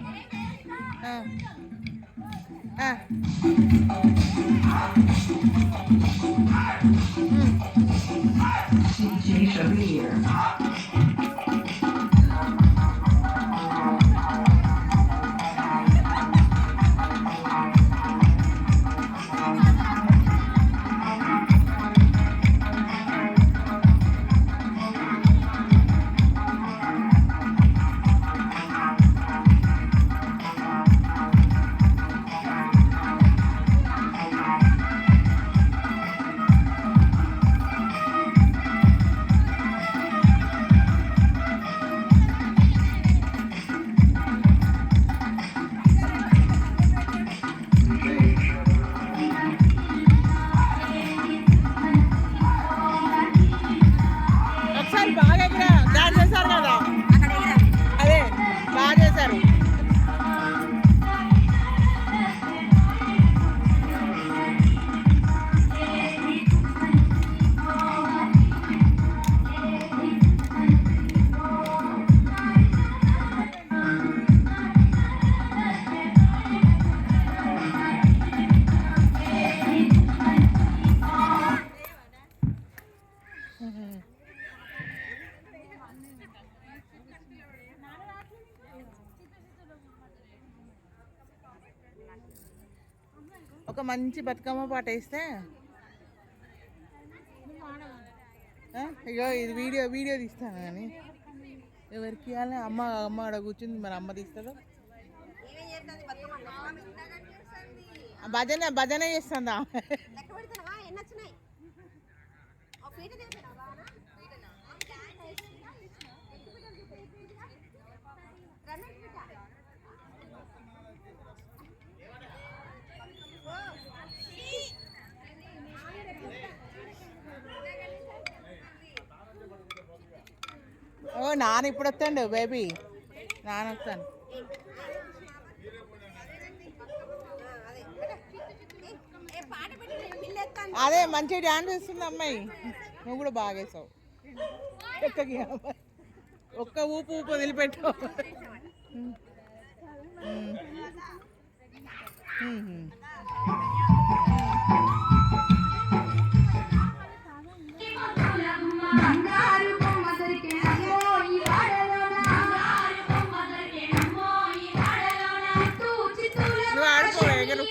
ఒక మంచి బతుకమ్మ పాట వేస్తే ఇగో ఇది వీడియో తీస్తాను కానీ ఎవరికి ఇవ్వాలి? అమ్మ ఆడ కూర్చుంది, మరి అమ్మ తీస్తుందో? భజన చేస్తుందా? ఓ నాన్న ఇప్పుడు వస్తాండు బేబీ, నాన్న వస్తాను. అదే మంచిగా డ్యాన్స్ వేస్తుంది అమ్మాయి, నువ్వు కూడా బాగా వేసావు. ఒక్క ఊపు వదిలిపెట్టావు. నువ్వు ఆడుకోవే ఎగరు.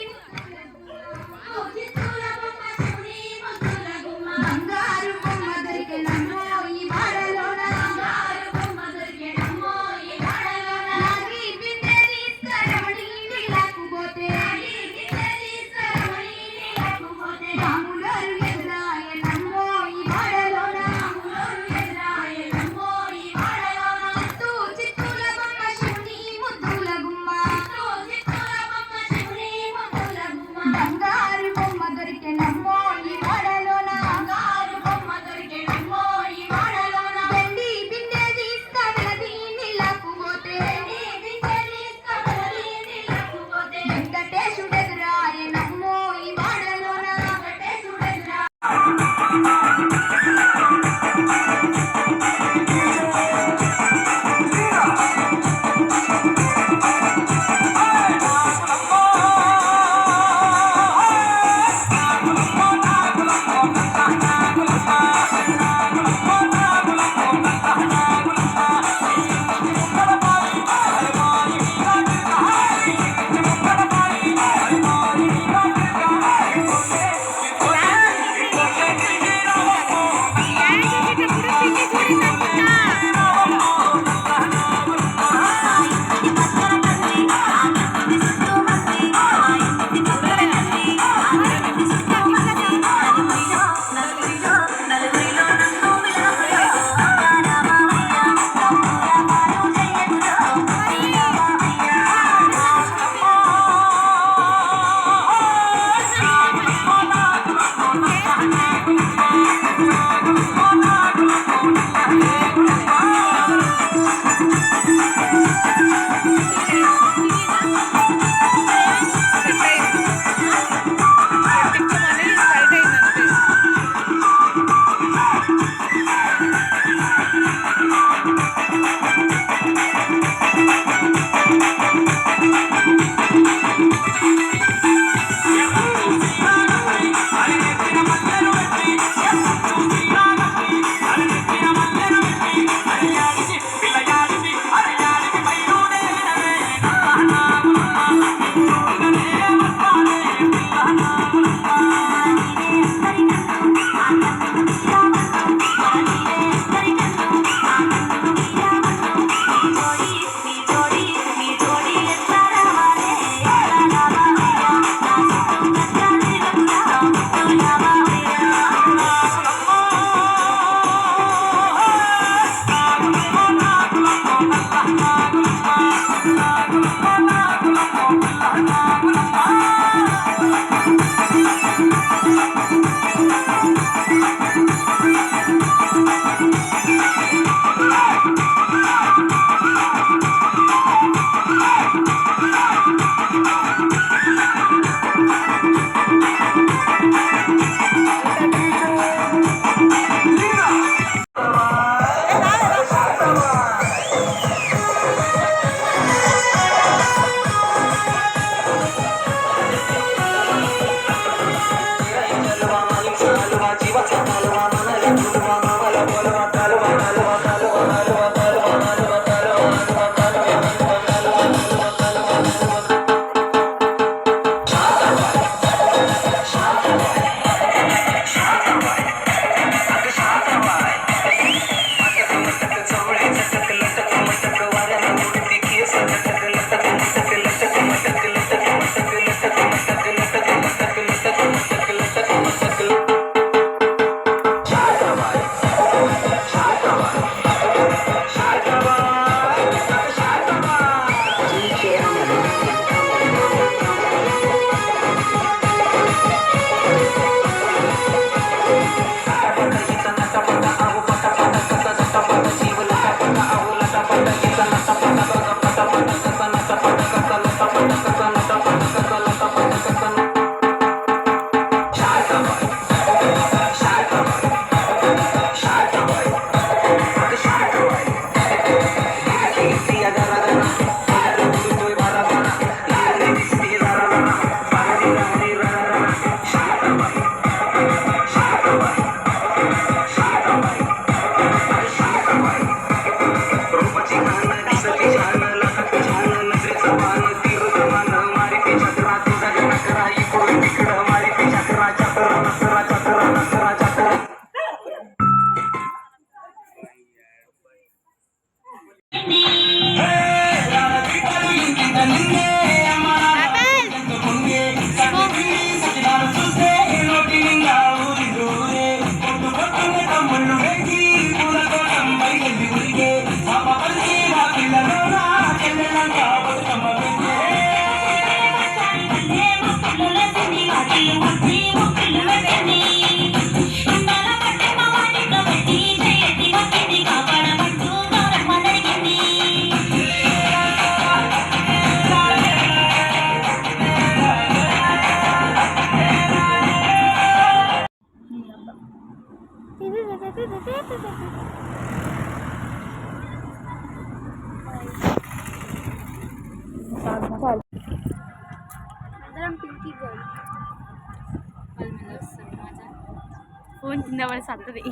ఫోన్ కింద పడి సత్తది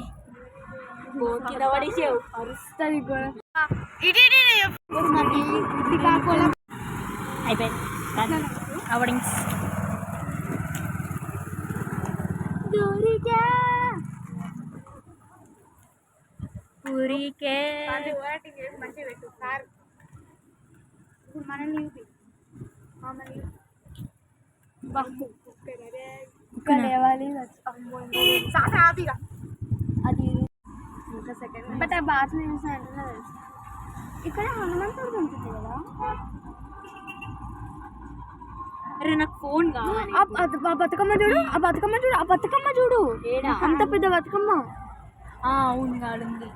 కింద పడేసావు అరుస్తుంది కూడా అయిపోయింది అవడింగ్స్ ఊరికే ఇప్పుడు మనల్ని అది ఇంకా సెకండ్ బట్ ఆ బాత్ ఇక్కడ హనుమంతుడు ఉంటుంది కదా. అరే నాకు ఫోన్ కావాలి. ఆ బతుకమ్మ చూడు, ఆ బతుకమ్మ చూడు, ఆ బతుకమ్మ చూడు, అంత పెద్ద బతుకమ్మ. అవును కాడుంది.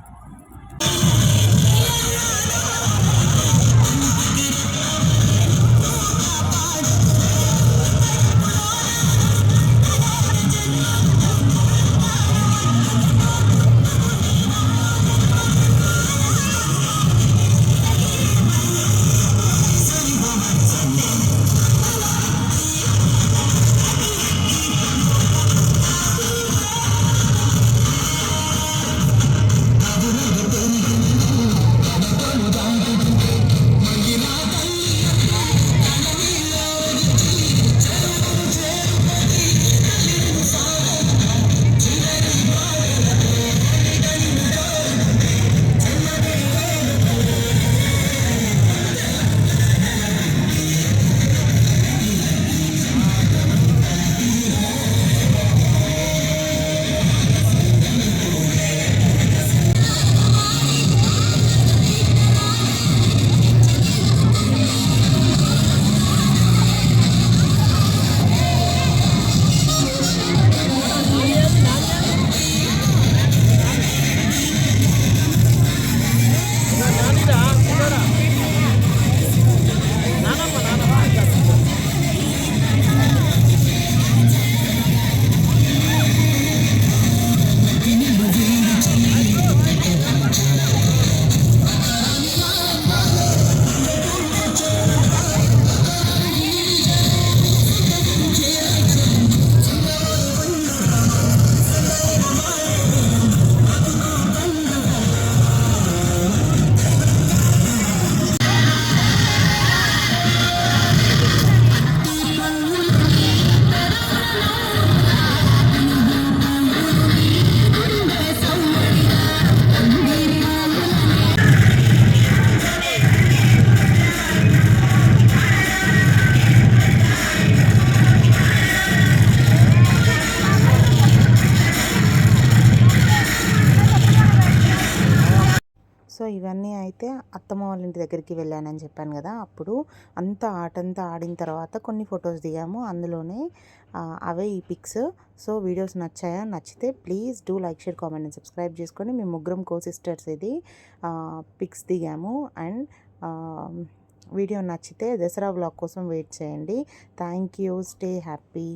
సో ఇవన్నీ అయితే అత్తమ్మ వాళ్ళ ఇంటి దగ్గరికి వెళ్ళానని చెప్పాను కదా. అప్పుడు అంతా ఆటంతా ఆడిన తర్వాత కొన్ని ఫొటోస్ దిగాము, అందులోనే అవే ఈ పిక్స్. సో వీడియోస్ నచ్చాయా? నచ్చితే please do like, share, comment and subscribe చేసుకొని. మేము ముగ్గురం సిస్టర్స్ ఇది పిక్స్ దిగాము. అండ్ వీడియో నచ్చితే దసరా వ్లాగ్ కోసం వెయిట్ చేయండి. Thank you. Stay happy.